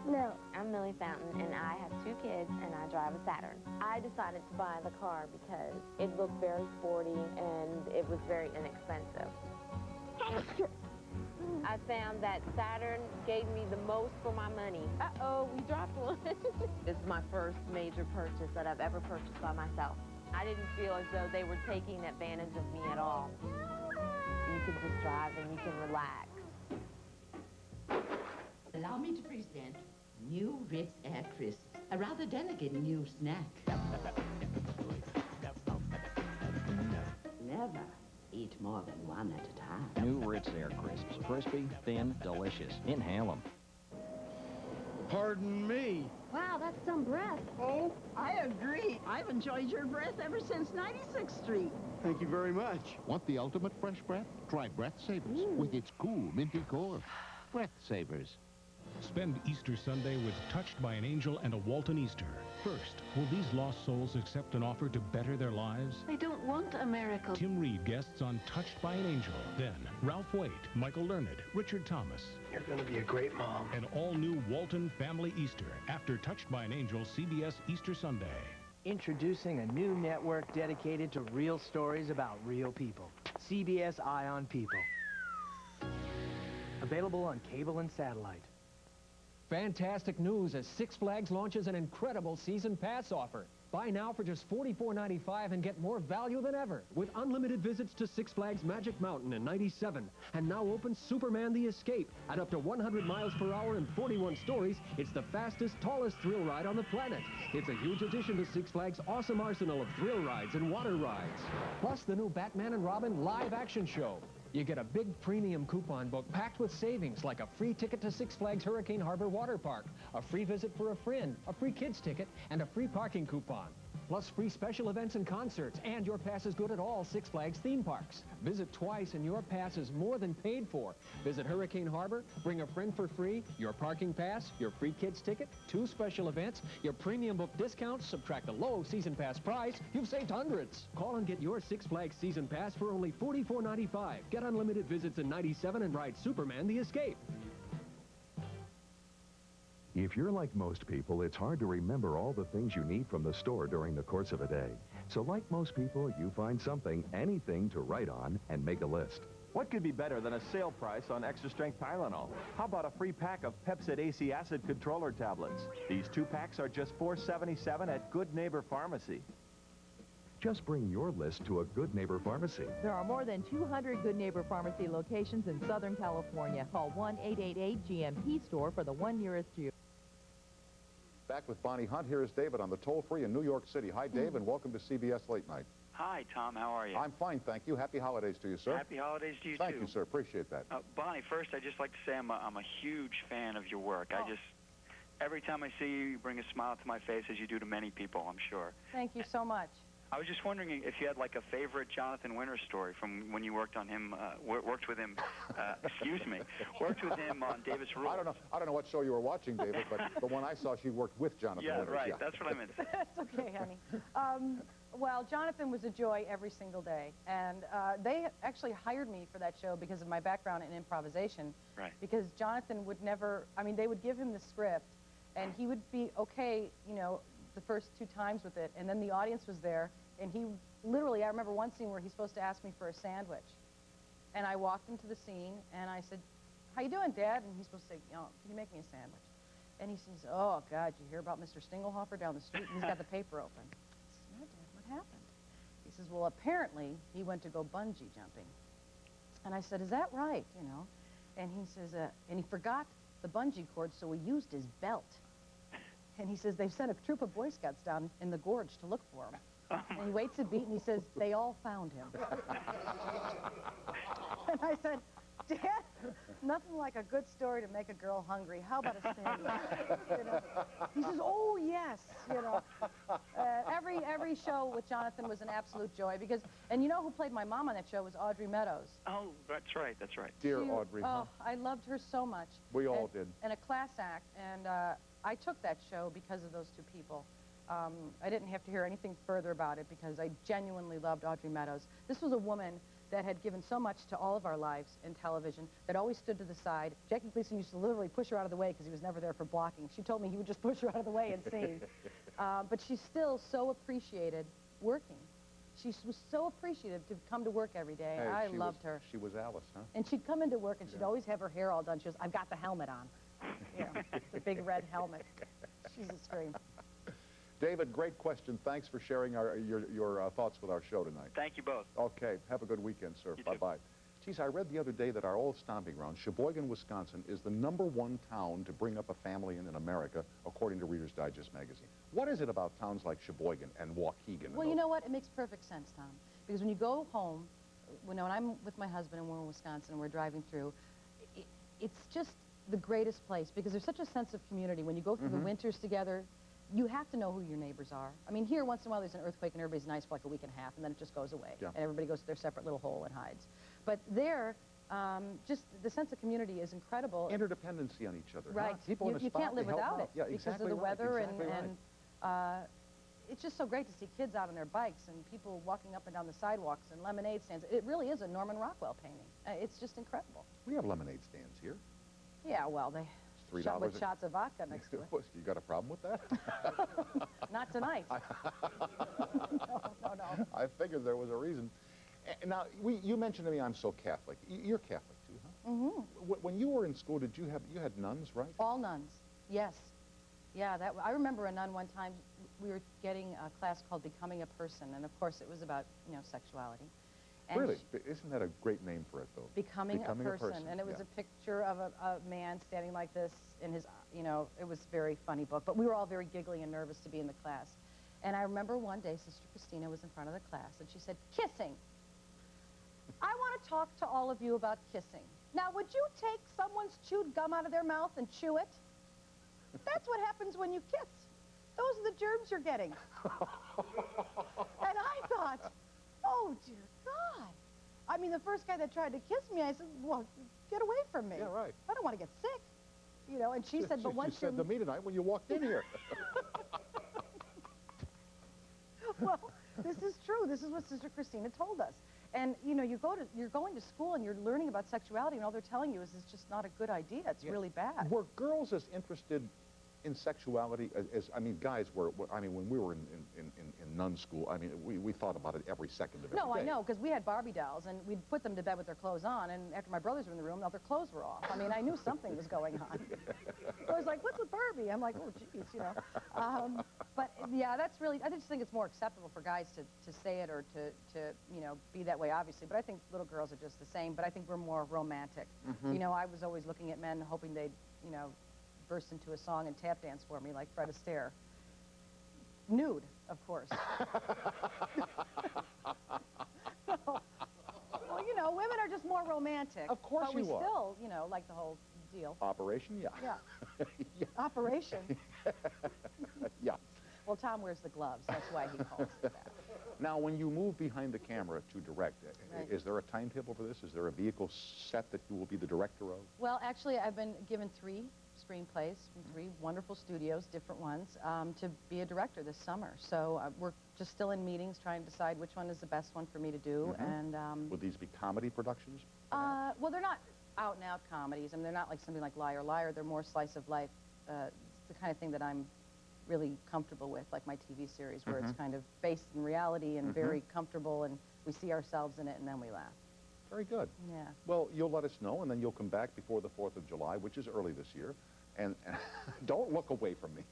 No, I'm Millie Fountain, and I have 2 kids, and I drive a Saturn. I decided to buy the car because it looked very sporty, and it was very inexpensive. I found that Saturn gave me the most for my money. Uh-oh, we dropped one. This is my first major purchase that I've ever purchased by myself. I didn't feel as though they were taking advantage of me at all. You can just drive and you can relax. Allow me to present new Ritz Air Crisps, a rather delicate new snack. Never eat more than one at a time. New Ritz Air Crisps. Crispy, thin, delicious. Inhale them. Pardon me. Wow, that's some breath. Oh, I agree. I've enjoyed your breath ever since 96th Street. Thank you very much. Want the ultimate fresh breath? Try Breath Savers with its cool, minty core. Breath Savers. Spend Easter Sunday with Touched by an Angel and a Walton Easter. First, will these lost souls accept an offer to better their lives? I don't want a miracle. Tim Reed guests on Touched by an Angel. Then, Ralph Waite, Michael Learned, Richard Thomas. You're going to be a great mom. An all-new Walton Family Easter after Touched by an Angel CBS Easter Sunday. Introducing a new network dedicated to real stories about real people. CBS Eye on People. Available on cable and satellite. Fantastic news as Six Flags launches an incredible season pass offer. Buy now for just $44.95 and get more value than ever with unlimited visits to Six Flags Magic Mountain in '97. And now open Superman the Escape. At up to 100 miles per hour and 41 stories, it's the fastest, tallest thrill ride on the planet. It's a huge addition to Six Flags' awesome arsenal of thrill rides and water rides. Plus the new Batman and Robin live action show. You get a big premium coupon book packed with savings like a free ticket to Six Flags Hurricane Harbor Water Park, a free visit for a friend, a free kids ticket, and a free parking coupon. Plus free special events and concerts, and your pass is good at all Six Flags theme parks. Visit twice and your pass is more than paid for. Visit Hurricane Harbor, bring a friend for free, your parking pass, your free kids ticket, 2 special events, your premium book discounts, subtract the low season pass price, you've saved hundreds. Call and get your Six Flags season pass for only $44.95. Get unlimited visits in '97 and ride Superman the Escape. If you're like most people, it's hard to remember all the things you need from the store during the course of a day. So like most people, you find something, anything to write on and make a list. What could be better than a sale price on extra-strength Tylenol? How about a free pack of Pepcid AC Acid Controller tablets? These 2 packs are just $4.77 at Good Neighbor Pharmacy. Just bring your list to a Good Neighbor Pharmacy. There are more than 200 Good Neighbor Pharmacy locations in Southern California. Call 1-888-GMP-STORE for the one nearest you. Back with Bonnie Hunt. Here is David on the toll-free in New York City. Hi, Dave, and welcome to CBS Late Night. Hi, Tom. How are you? I'm fine, thank you. Happy holidays to you, sir. Happy holidays to you, Thank too. you, sir. Appreciate that. Bonnie, first, I'd just like to say I'm a huge fan of your work. Oh. Every time I see you, you bring a smile to my face, as you do to many people, I'm sure. Thank you so much. I was just wondering if you had, like, a favorite Jonathan Winters story from when you worked on him, worked with him, worked with him on Davis Rules. I don't know what show you were watching, David, but the one I saw, she worked with Jonathan Winters. Right. That's what I meant to say. That's okay, honey. Well, Jonathan was a joy every single day, and they actually hired me for that show because of my background in improvisation. Right. Because Jonathan would never, they would give him the script, and he would be okay, the first 2 times with it, and then the audience was there, and he literally, I remember one scene where he's supposed to ask me for a sandwich, and I walked into the scene, and I said, "How you doing, Dad?" And he's supposed to say, "Can you make me a sandwich?" And he says, "Oh, God, you hear about Mr. Stinglehoffer down the street?" And he's got the paper open. I said, "No, Dad, what happened?" He says, "Well, apparently, he went to go bungee jumping." And I said, "Is that right, And he says, and he forgot the bungee cord, so he used his belt. And he says, they've sent a troop of Boy Scouts down in the gorge to look for him. And he waits a beat, and he says, they all found him. And I said, Dad, nothing like a good story to make a girl hungry. How about a sandwich? He says, oh, yes, Every show with Jonathan was an absolute joy because, and you know who played my mom on that show was Audrey Meadows. Oh, that's right. Dear Audrey. Oh, I loved her so much. We all did. And a class act, and I took that show because of those 2 people. I didn't have to hear anything further about it because I genuinely loved Audrey Meadows. This was a woman that had given so much to all of our lives in television, that always stood to the side. Jackie Gleason used to literally push her out of the way because he was never there for blocking. She told me he would just push her out of the way and sing. But she's still so appreciated working. She was so appreciative to come to work every day. Hey, I loved her. She was Alice, huh? And she'd come into work and she'd always have her hair all done. She goes, I've got the helmet on. The big red helmet. She's a scream. David, great question. Thanks for sharing your thoughts with our show tonight. Thank you both. Okay. Have a good weekend, sir. Bye-bye. Geez, I read the other day that our old stomping ground, Sheboygan, Wisconsin, is the #1 town to bring up a family in America, according to Reader's Digest magazine. What is it about towns like Sheboygan and Waukegan? Well, you know what? It makes perfect sense, Tom. Because when you go home, when I'm with my husband and we're in Wisconsin and we're driving through, it's just the greatest place because there's such a sense of community. When you go through the winters together, you have to know who your neighbors are. I mean, here, once in a while, there's an earthquake, and everybody's nice for like a week and a half, and then it just goes away. Yeah. And everybody goes to their separate little hole and hides. But there, just the sense of community is incredible. Interdependency on each other. Right. Huh? People You can't live without it because of the weather and it's just so great to see kids out on their bikes and people walking up and down the sidewalks and lemonade stands. It really is a Norman Rockwell painting. It's just incredible. We have lemonade stands here. Yeah, well, they $3. With shots of vodka next to it. You got a problem with that? Not tonight. No. I figured there was a reason. Now, you mentioned to me I'm so Catholic. You're Catholic too, huh? Mm-hmm. When you were in school, you had nuns, right? All nuns, yes. Yeah, I remember a nun one time. We were getting a class called Becoming a Person, and of course it was about, sexuality. And really? Isn't that a great name for it, though? Becoming a person. And it was a picture of a man standing like this in his, it was a very funny book. But we were all very giggly and nervous to be in the class. And I remember one day Sister Christina was in front of the class, and she said, kissing. I want to talk to all of you about kissing. Now, would you take someone's chewed gum out of their mouth and chew it? That's what happens when you kiss. Those are the germs you're getting. And I thought, oh, dear God. I mean, the first guy that tried to kiss me, I said, well, get away from me. Yeah, right. I don't want to get sick. And she said, but once you said to me tonight when you walked in here. Well, this is true. This is what Sister Christina told us. And, you're going to school and you're learning about sexuality, and all they're telling you is it's just not a good idea. It's really bad. Were girls as interested in sexuality as guys were? When we were in nun school, we thought about it every second of every day. No, I know, because we had Barbie dolls, and we'd put them to bed with their clothes on, and after my brothers were in the room, all their clothes were off. I knew something was going on. I was like, what's with Barbie? I'm like, oh, geez, But, yeah, that's really, I just think it's more acceptable for guys to say it or to be that way, obviously. But I think little girls are just the same, but I think we're more romantic. Mm-hmm. I was always looking at men, hoping they'd, burst into a song and tap dance for me like Fred Astaire. Nude, of course. Well, women are just more romantic. Of course you are. But we still, like the whole deal. Operation, yeah. Yeah. Yeah. Operation. Yeah. Well, Tom wears the gloves. That's why he calls it that. Now, when you move behind the camera to direct, right, is there a timetable for this? Is there a vehicle set that you will be the director of? Well, actually, I've been given 3 screenplays from 3 wonderful studios, different ones, to be a director this summer. So we're just still in meetings trying to decide which one is the best one for me to do. Mm-hmm. And would these be comedy productions? Well, they're not out-and-out comedies. They're not like something like Liar, Liar. They're more slice of life. It's the kind of thing that I'm really comfortable with, like my TV series, where it's kind of based in reality and very comfortable, and we see ourselves in it, and then we laugh. Very good. Yeah. Well, you'll let us know, and then you'll come back before the 4th of July, which is early this year. And don't look away from me.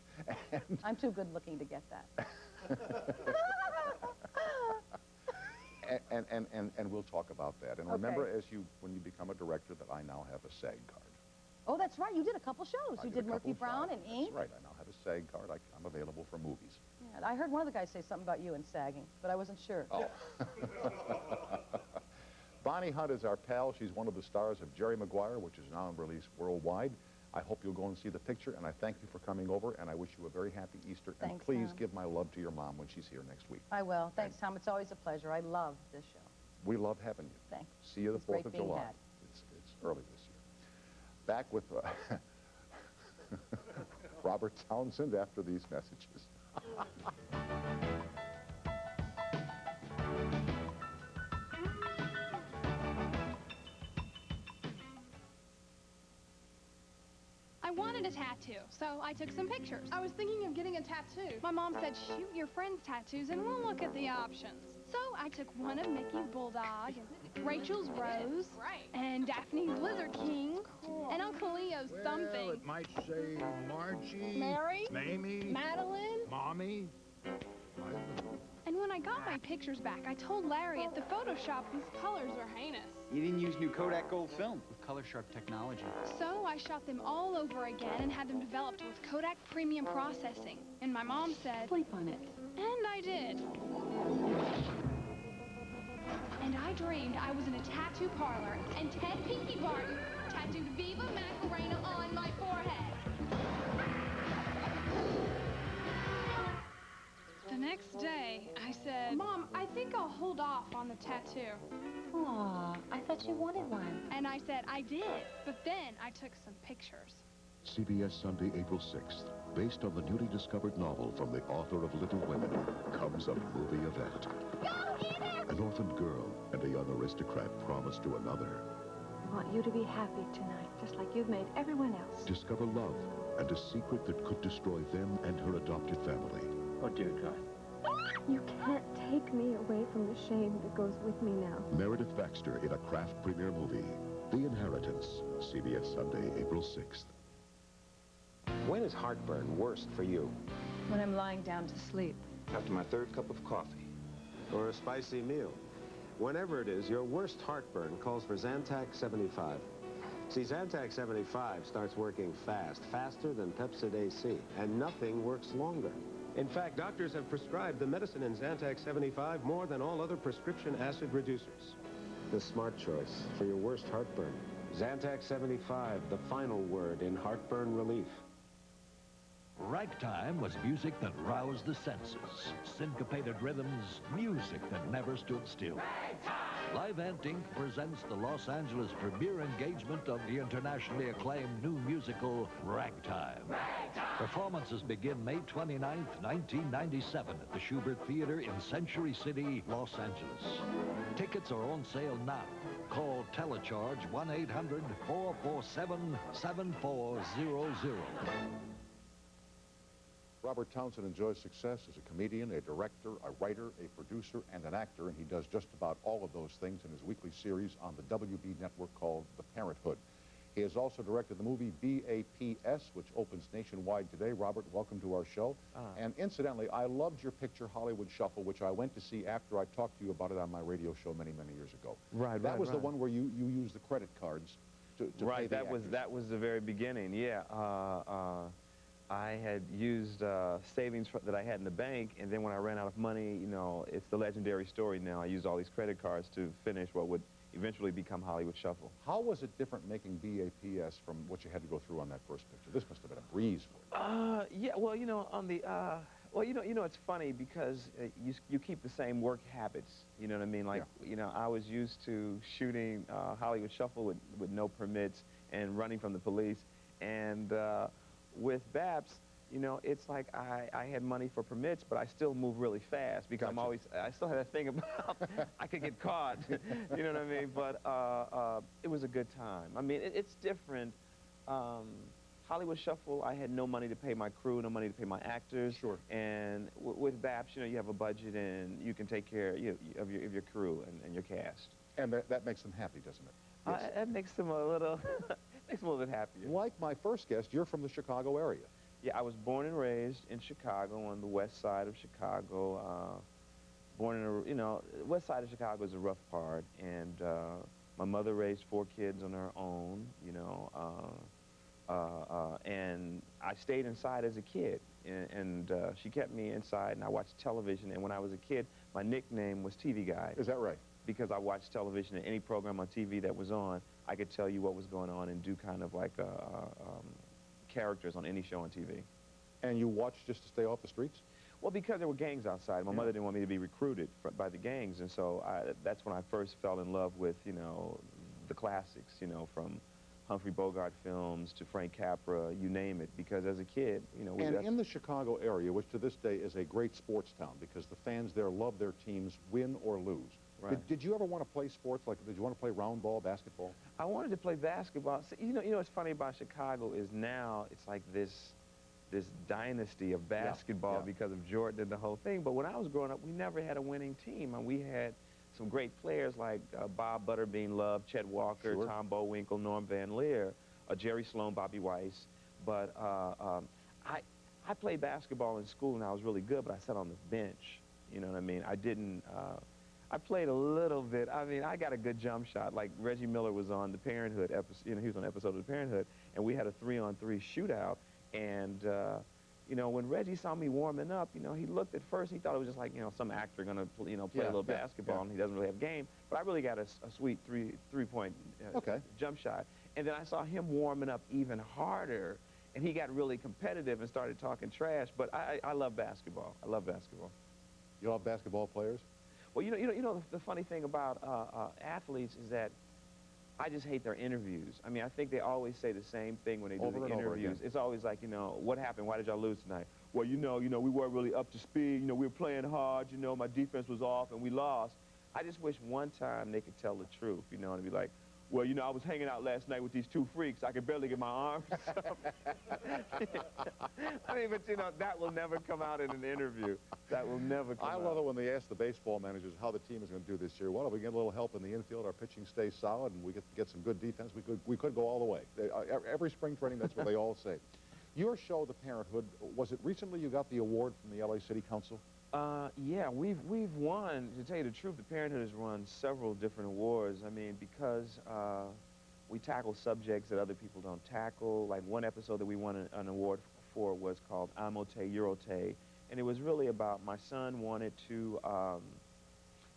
I'm too good looking to get that. and we'll talk about that. And remember, when you become a director, that I now have a SAG card. Oh, that's right. You did a couple shows. You did Murphy Brown and Ink. That's right. I now have a SAG card. I'm available for movies. Yeah, I heard one of the guys say something about you and sagging, but I wasn't sure. Oh. Bonnie Hunt is our pal. She's one of the stars of Jerry Maguire, which is now in release worldwide. I hope you'll go and see the picture, and I thank you for coming over, and I wish you a very happy Easter. Thanks, and please give my love to your mom when she's here next week. I will. Thanks, Tom. It's always a pleasure. I love this show. We love having you. Thanks. See you the 4th of July. It's early this year. Back with Robert Townsend after these messages. I wanted a tattoo, so I took some pictures. I was thinking of getting a tattoo. My mom said, shoot your friends' tattoos and we'll look at the options. So I took one of Mickey's Bulldog, and Rachel's Rose, and Daphne's Lizard King, and Uncle Leo's something. It might say Margie, Mary, Mamie, Madeline, Mommy. And when I got my pictures back, I told Larry at the Photoshop these colors are heinous. You didn't use new Kodak Gold film with color sharp technology. So I shot them all over again and had them developed with Kodak Premium Processing. And my mom said, sleep on it. And I did. And I dreamed I was in a tattoo parlor and Ted Pinky Barton tattooed Viva Macarena on my forehead. The next day, I said, Mom, I think I'll hold off on the tattoo. Aw, I thought you wanted one. And I said, I did, but then I took some pictures. CBS Sunday, April 6th. Based on the newly discovered novel from the author of Little Women, comes a movie event. Go, Edith! An orphaned girl and a young aristocrat promised to another. want you to be happy tonight, just like you've made everyone else. Discover love and a secret that could destroy them and her adopted family. Oh, dear God. You can't take me away from the shame that goes with me now. Meredith Baxter in a Kraft premiere movie, The Inheritance, CBS Sunday, April 6th. When is heartburn worst for you? When I'm lying down to sleep. After my third cup of coffee. Or a spicy meal. Whenever it is, your worst heartburn calls for Zantac 75. See, Zantac 75 starts working fast, faster than Pepsid AC, and nothing works longer. In fact, doctors have prescribed the medicine in Zantac 75 more than all other prescription acid reducers. The smart choice for your worst heartburn. Zantac 75, the final word in heartburn relief. Ragtime was music that roused the senses. Syncopated rhythms, music that never stood still. Live Ant Inc. presents the Los Angeles premiere engagement of the internationally acclaimed new musical, Ragtime. Performances begin May 29th, 1997 at the Schubert Theater in Century City, Los Angeles. Tickets are on sale now. Call Telecharge 1-800-447-7400. Robert Townsend enjoys success as a comedian, a director, a writer, a producer, and an actor, and he does just about all of those things in his weekly series on the WB network called The Parenthood. He has also directed the movie BAPS, which opens nationwide today. Robert, welcome to our show. And incidentally, I loved your picture, Hollywood Shuffle, which I went to see after I talked to you about it on my radio show many, many years ago. That was the one where you used the credit cards to pay the actors. That was the very beginning, yeah. I had used savings that I had in the bank, and then when I ran out of money, you know, it's the legendary story now. I used all these credit cards to finish what would eventually become Hollywood Shuffle. How was it different making BAPS from what you had to go through on that first picture? This must have been a breeze for you. Yeah, well, you know, on the, it's funny because you keep the same work habits, you know what I mean? Like, you know, I was used to shooting Hollywood Shuffle with no permits and running from the police, and with BAPS, you know, it's like I had money for permits, but I still move really fast because I still had that thing about I could get caught, you know what I mean? But it was a good time. I mean, it's different. Hollywood Shuffle, I had no money to pay my crew, no money to pay my actors. Sure. And with BAPS, you know, you have a budget and you can take care of your crew and your cast. And that makes them happy, doesn't it? Yes. That makes them a little, makes them a little bit happier. Like my first guest, you're from the Chicago area. Yeah, I was born and raised in Chicago, on the west side of Chicago. Born in a, you know, west side of Chicago is a rough part, and my mother raised 4 kids on her own, you know, and I stayed inside as a kid, and she kept me inside, and I watched television, and when I was a kid, my nickname was TV Guide. Is that right? Because I watched television, and any program on TV that was on, I could tell you what was going on and do kind of like characters on any show on TV. And you watched just to stay off the streets? Well, because there were gangs outside. My mother didn't want me to be recruited by the gangs, and so that's when I first fell in love with, you know, the classics, you know, from Humphrey Bogart films to Frank Capra, you name it, because as a kid, you know... And in the Chicago area, which to this day is a great sports town, because the fans there love their teams, win or lose. Right. Did you ever want to play sports? Like, did you want to play round ball, basketball? I wanted to play basketball. So, you know what's funny about Chicago is now it's like this dynasty of basketball because of Jordan and the whole thing. But when I was growing up, we never had a winning team, and we had some great players like Bob Butterbean Love, Chet Walker, Tom Bowinkle, Norm Van Leer, Jerry Sloan, Bobby Weiss. But I played basketball in school, and I was really good, but I sat on the bench. You know what I mean? I didn't... I played a little bit. I mean, I got a good jump shot. Like Reggie Miller was on the Parenthood episode. You know, he was on an episode of the Parenthood, and we had a 3-on-3 shootout. And you know, when Reggie saw me warming up, you know, he looked at first. He thought it was just like, you know, some actor gonna, you know, play a little basketball, and he doesn't really have game. But I really got a sweet three-point jump shot. And then I saw him warming up even harder, and he got really competitive and started talking trash. But I love basketball. I love basketball. You love basketball players? Well, you know, the funny thing about athletes is that I just hate their interviews. I mean, I think they always say the same thing when they do the interviews. It's always like, you know, what happened? Why did y'all lose tonight? Well, you know, we weren't really up to speed. You know, we were playing hard. You know, my defense was off and we lost. I just wish one time they could tell the truth, you know, and be like, well, you know, I was hanging out last night with these two freaks. I could barely get my arms up. I mean, but, you know, that will never come out in an interview. That will never come out. I love it when they ask the baseball managers how the team is going to do this year. Well, if we get a little help in the infield, our pitching stays solid, and we get some good defense, we could go all the way. Every spring training, that's what they all say. Your show, The Parenthood, was it recently you got the award from the LA City Council? Yeah, we've won, to tell you the truth, The Parenthood has won several different awards. I mean, because we tackle subjects that other people don't tackle. Like one episode that we won an award for was called Amote Eurote, and it was really about my son wanted to,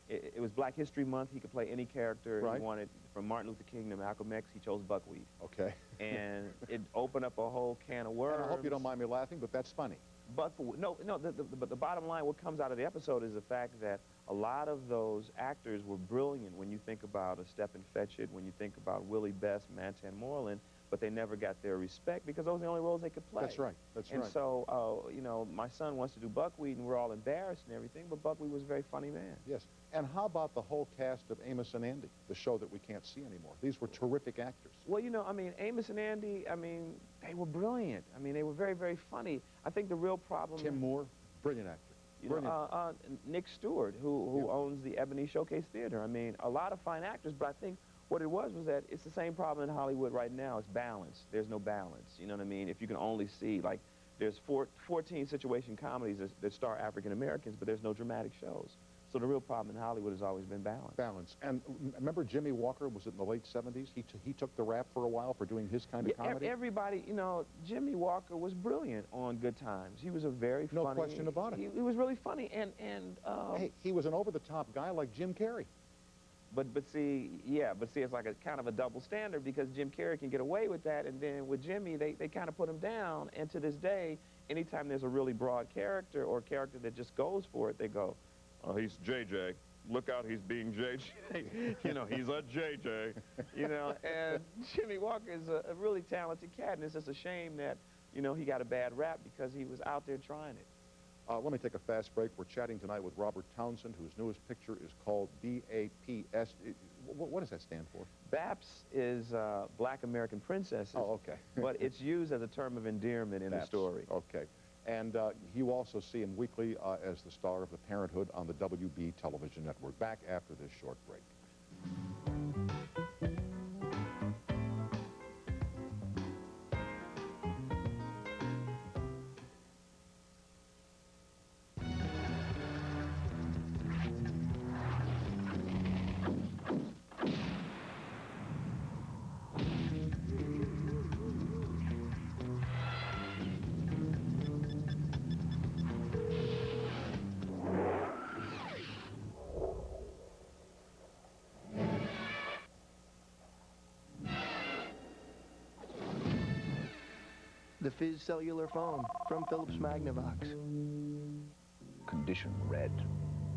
it was Black History Month. He could play any character he wanted, from Martin Luther King to Malcolm X. He chose buckwheat. Okay. And it opened up a whole can of worms. And I hope you don't mind me laughing, but that's funny. But the bottom line, what comes out of the episode is the fact that a lot of those actors were brilliant when you think about a Stephen Fetchit, when you think about Willie Best, Mantan Moreland, but they never got their respect because those were the only roles they could play. That's right, that's right. And so, you know, my son wants to do buckwheat, and we're all embarrassed and everything, but buckwheat was a very funny man. Yes. And how about the whole cast of Amos and Andy, the show that we can't see anymore? These were terrific actors. Well, you know, I mean, Amos and Andy, I mean, they were brilliant. I mean, they were very, very funny. I think the real problem... Tim Moore, brilliant actor. You know, Nick Stewart, who owns the Ebony Showcase Theater. I mean, a lot of fine actors, but I think what it was that it's the same problem in Hollywood right now. It's balance. There's no balance. You know what I mean? If you can only see, like, there's 14 situation comedies that star African Americans, but there's no dramatic shows. So the real problem in Hollywood has always been balance. Balance. And remember Jimmy Walker, was it in the late 70s? He took the rap for a while for doing his kind of comedy? Everybody, you know, Jimmy Walker was brilliant on Good Times. He was a very funny... No question about it. He was really funny, and hey, he was an over-the-top guy like Jim Carrey. But see, it's like a kind of a double standard because Jim Carrey can get away with that, and then with Jimmy, they kind of put him down, and to this day, anytime there's a really broad character or a character that just goes for it, they go, oh, he's JJ. Look out, he's being JJ. You know, he's a JJ. You know, and Jimmy Walker is a really talented cat, and it's just a shame that, you know, he got a bad rap because he was out there trying it. Let me take a fast break. We're chatting tonight with Robert Townsend, whose newest picture is called BAPS. What does that stand for? BAPS is Black American Princesses. Oh, okay. But it's used as a term of endearment in the story. Okay. And you also see him weekly as the star of The Parenthood on the WB television network. Back after this short break. The Fizz cellular phone from Philips Magnavox. Condition red,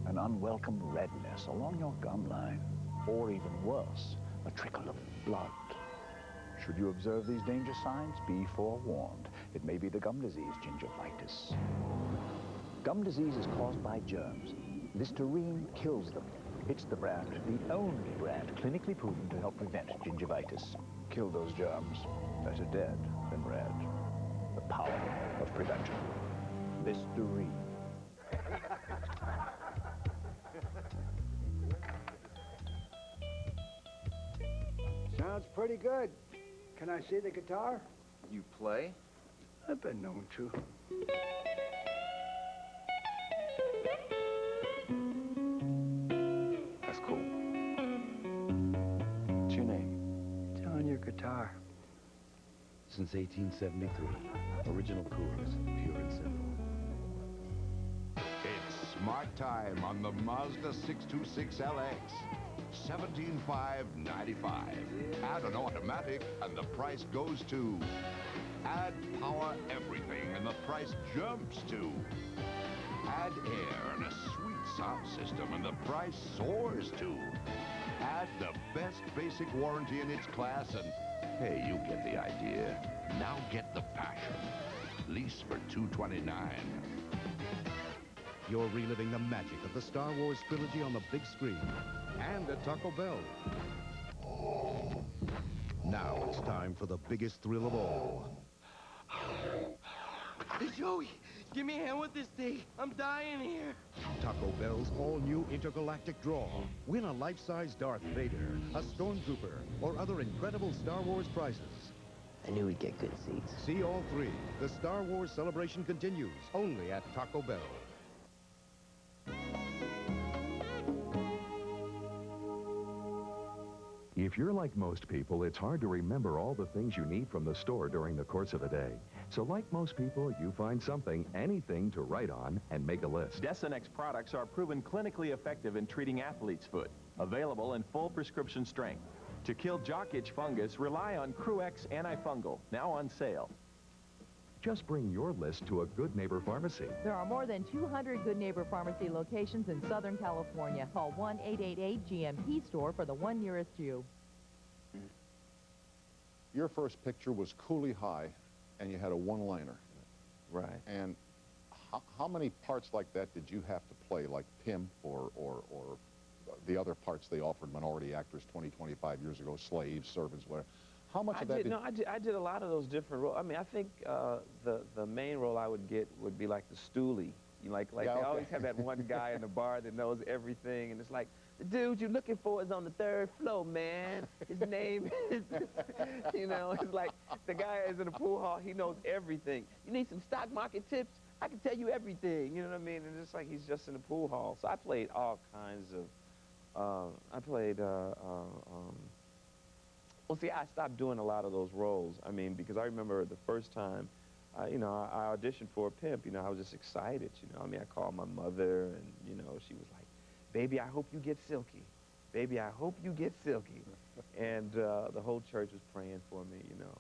an unwelcome redness along your gum line, or even worse, a trickle of blood. Should you observe these danger signs, be forewarned. It may be the gum disease gingivitis. Gum disease is caused by germs. Listerine kills them. It's the brand, the only brand clinically proven to help prevent gingivitis. Kill those germs. Better dead than red. The power of prevention. Listerine. Sounds pretty good. Can I see the guitar? You play? I've been known to. That's cool. What's your name? It's on your guitar. Since 1873. Original Coors, pure and simple. It's smart time on the Mazda 626LX. $17,595. Add an automatic and the price goes to. Add power everything and the price jumps to. Add air and a sweet sound system and the price soars to. Add the best basic warranty in its class and, hey, you get the idea. Now get the passion. Lease for $229. You're reliving the magic of the Star Wars trilogy on the big screen and at Taco Bell. Now it's time for the biggest thrill of all. Hey, Joey, give me a hand with this thing. I'm dying here. Taco Bell's all-new intergalactic draw. Win a life-size Darth Vader, a Stormtrooper, or other incredible Star Wars prizes. I knew we'd get good seats. See all three. The Star Wars celebration continues, only at Taco Bell. If you're like most people, it's hard to remember all the things you need from the store during the course of a day. So like most people, you find something, anything to write on and make a list. Desonex products are proven clinically effective in treating athlete's foot. Available in full prescription strength. To kill jock itch fungus, rely on Cruex Antifungal, now on sale. Just bring your list to a Good Neighbor Pharmacy. There are more than 200 Good Neighbor Pharmacy locations in Southern California. Call 1-888-GMP-STORE for the one nearest you. Your first picture was Cooley High, and you had a one-liner. Right. And how many parts like that did you have to play, like pimp or the other parts they offered minority actors 20, 25 years ago, slaves, servants, whatever? How much of that did... No, I did a lot of those different roles. I mean, I think the main role I would get would be like the stoolie. Yeah, they always have that one guy in the bar that knows everything, and it's like, the dude you're looking for is on the 3rd floor, man. His name is, you know, it's like the guy is in the pool hall, he knows everything. You need some stock market tips? I can tell you everything, you know what I mean? And it's like he's just in the pool hall. So I played all kinds of, well, see, I stopped doing a lot of those roles. I mean, because I remember the first time, you know, I auditioned for a pimp. You know, I was just excited, you know. I mean, I called my mother, and, you know, she was like, baby, I hope you get silky. Baby, I hope you get silky. And the whole church was praying for me, you know.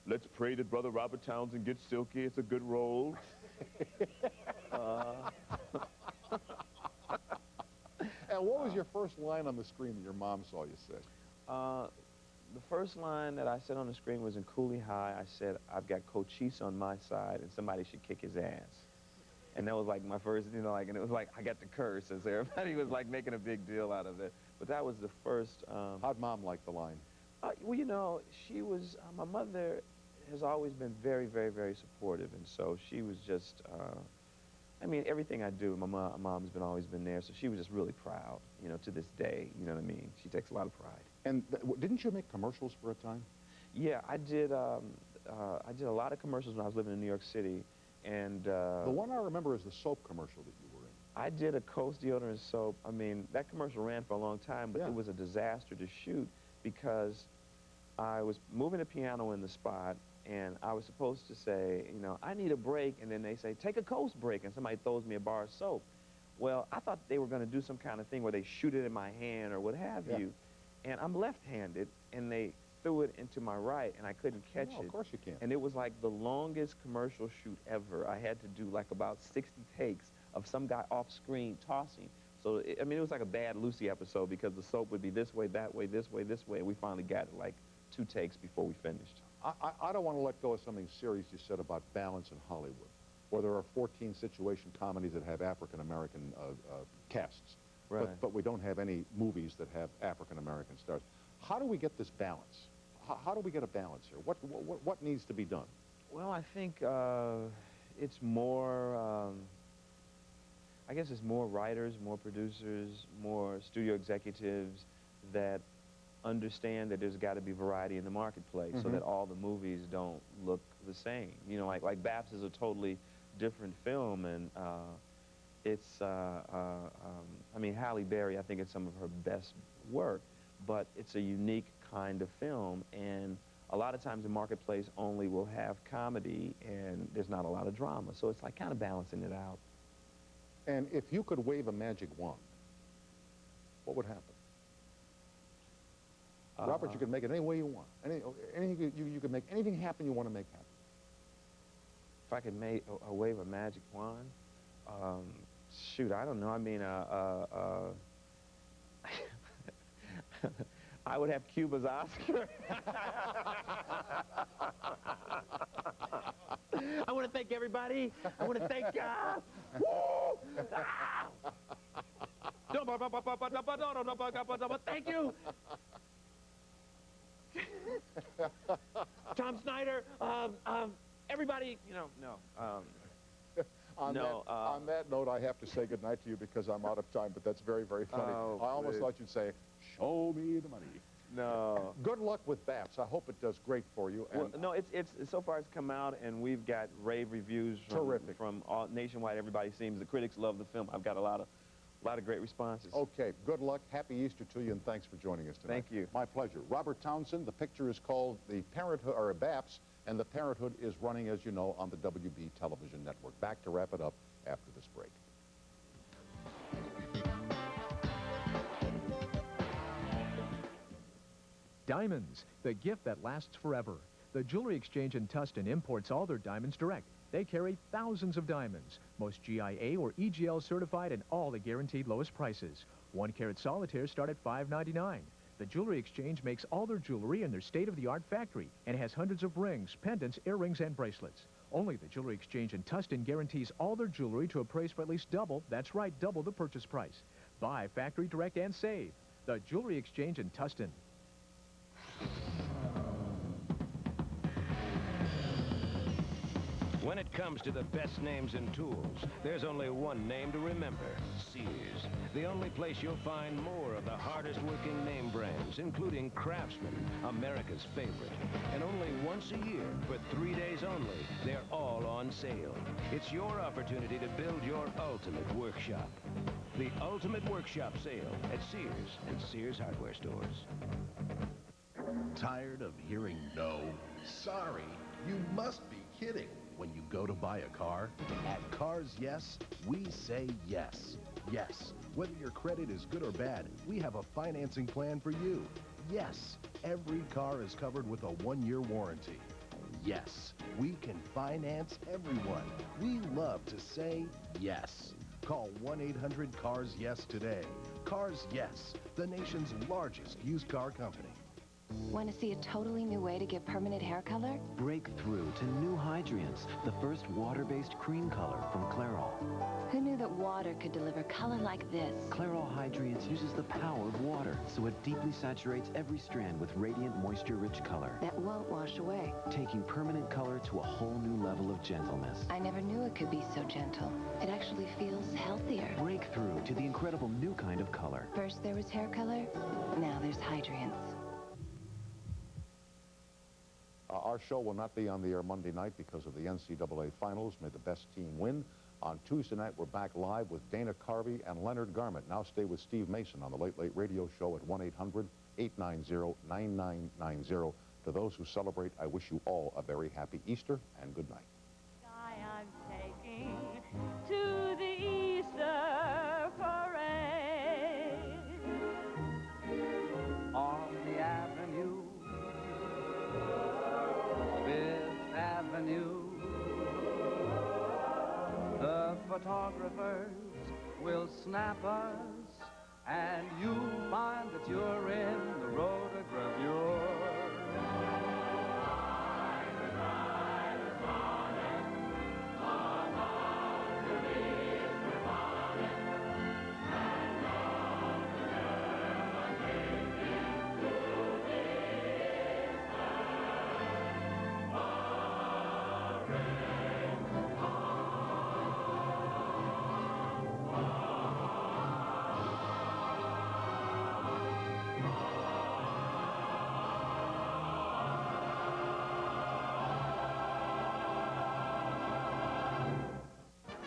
Let's pray that Brother Robert Townsend gets silky. It's a good role. And what was your first line on the screen that your mom saw you say? The first line that I said on the screen was in Cooley High. I said, I've got Cochise on my side, and somebody should kick his ass. And that was like my first, you know, like, and it was like, I got the curse, as everybody was like making a big deal out of it. But that was the first. How'd Mom like the line? Well, you know, she was, my mother has always been very, very, very supportive. And so she was just, I mean, everything I do, my mom's always been there. So she was just really proud, you know, to this day, you know what I mean? She takes a lot of pride. And didn't you make commercials for a time? Yeah, I did a lot of commercials when I was living in New York City. And the one I remember is the soap commercial that you were in. I did a Coast deodorant soap. I mean, that commercial ran for a long time, but it was a disaster to shoot because I was moving a piano in the spot, and I was supposed to say, you know, I need a break, and then they say, take a Coast break, and somebody throws me a bar of soap. Well, I thought they were going to do some kind of thing where they shoot it in my hand or what have you, and I'm left-handed, and they threw it into my right, and I couldn't catch it. Of course you can't. And it was like the longest commercial shoot ever. I had to do like about 60 takes of some guy off-screen tossing. So, I mean, it was like a Bad Lucy episode because the soap would be this way, that way, this way, this way, and we finally got it like 2 takes before we finished. I don't want to let go of something serious you said about balance in Hollywood, where there are 14 situation comedies that have African-American casts, but we don't have any movies that have African-American stars. How do we get this balance? How do we get a balance here? What needs to be done? Well, I think it's more, I guess it's more writers, more producers, more studio executives that understand that there's got to be variety in the marketplace so that all the movies don't look the same. You know, like Baps is a totally different film, and it's, I mean, Halle Berry, I think it's some of her best work, but it's a unique kind of film, and a lot of times the marketplace only will have comedy, and there's not a lot of drama, so it's like kind of balancing it out. And if you could wave a magic wand, what would happen? Robert, you could make it any way you want. You could make anything happen you want to make happen. If I could wave a magic wand, shoot, I don't know. I mean, I would have Cuba's Oscar. I want to thank everybody. I want to thank God. Thank you. Tom Snyder, everybody, you know, no. On that note, I have to say goodnight to you because I'm out of time, but that's very, very funny. Oh, I almost thought you'd say, show me the money. No. Good luck with BAPS. I hope it does great for you. And Well, no, it's so far it's come out, and we've got rave reviews from all nationwide. Everybody seems, the critics love the film. I've got a lot of great responses. Okay, good luck. Happy Easter to you, and thanks for joining us tonight. Thank you. My pleasure. Robert Townsend, the picture is called The Parenthood, or BAPS, and The Parenthood is running, as you know, on the WB television network. Back to wrap it up after this break. Diamonds, the gift that lasts forever. The Jewelry Exchange in Tustin imports all their diamonds direct. They carry thousands of diamonds, most GIA or EGL certified, and all the guaranteed lowest prices. 1-carat solitaires start at $5.99. The Jewelry Exchange makes all their jewelry in their state-of-the-art factory and has hundreds of rings, pendants, earrings, and bracelets. Only the Jewelry Exchange in Tustin guarantees all their jewelry to a price for at least double, that's right, double the purchase price. Buy factory direct and save. The Jewelry Exchange in Tustin. When it comes to the best names in tools, there's only one name to remember: Sears. The only place you'll find more of the hardest working name brands, including Craftsman, America's favorite. And only once a year, for 3 days only, they're all on sale. It's your opportunity to build your ultimate workshop. The Ultimate Workshop Sale at Sears and Sears Hardware Stores. Tired of hearing no? Sorry, you must be kidding. When you go to buy a car, at Cars Yes, we say yes. Yes, whether your credit is good or bad, we have a financing plan for you. Yes, every car is covered with a 1-year warranty. Yes, we can finance everyone. We love to say yes. Call 1-800-CARS-YES today. Cars Yes, the nation's largest used car company. Want to see a totally new way to get permanent hair color? Break through to new Hydrience, the first water-based cream color from Clairol. Who knew that water could deliver color like this? Clairol Hydrience uses the power of water, so it deeply saturates every strand with radiant, moisture-rich color. That won't wash away. Taking permanent color to a whole new level of gentleness. I never knew it could be so gentle. It actually feels healthier. Break through to the incredible new kind of color. First there was hair color, now there's Hydrience. Our show will not be on the air Monday night because of the NCAA Finals. May the best team win. On Tuesday night, we're back live with Dana Carvey and Leonard Garment. Now stay with Steve Mason on the Late Late Radio Show at 1-800-890-9990. To those who celebrate, I wish you all a very happy Easter and good night. I'm taking to the Easter parade on the avenue. Fifth Avenue. The photographers will snap us, and you'll find that you're in the rotogravure.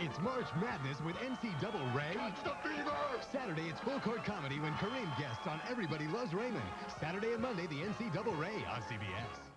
It's March Madness with NCAA. Catch the fever! Saturday, it's full court comedy when Kareem guests on Everybody Loves Raymond. Saturday and Monday, the NCAA on CBS.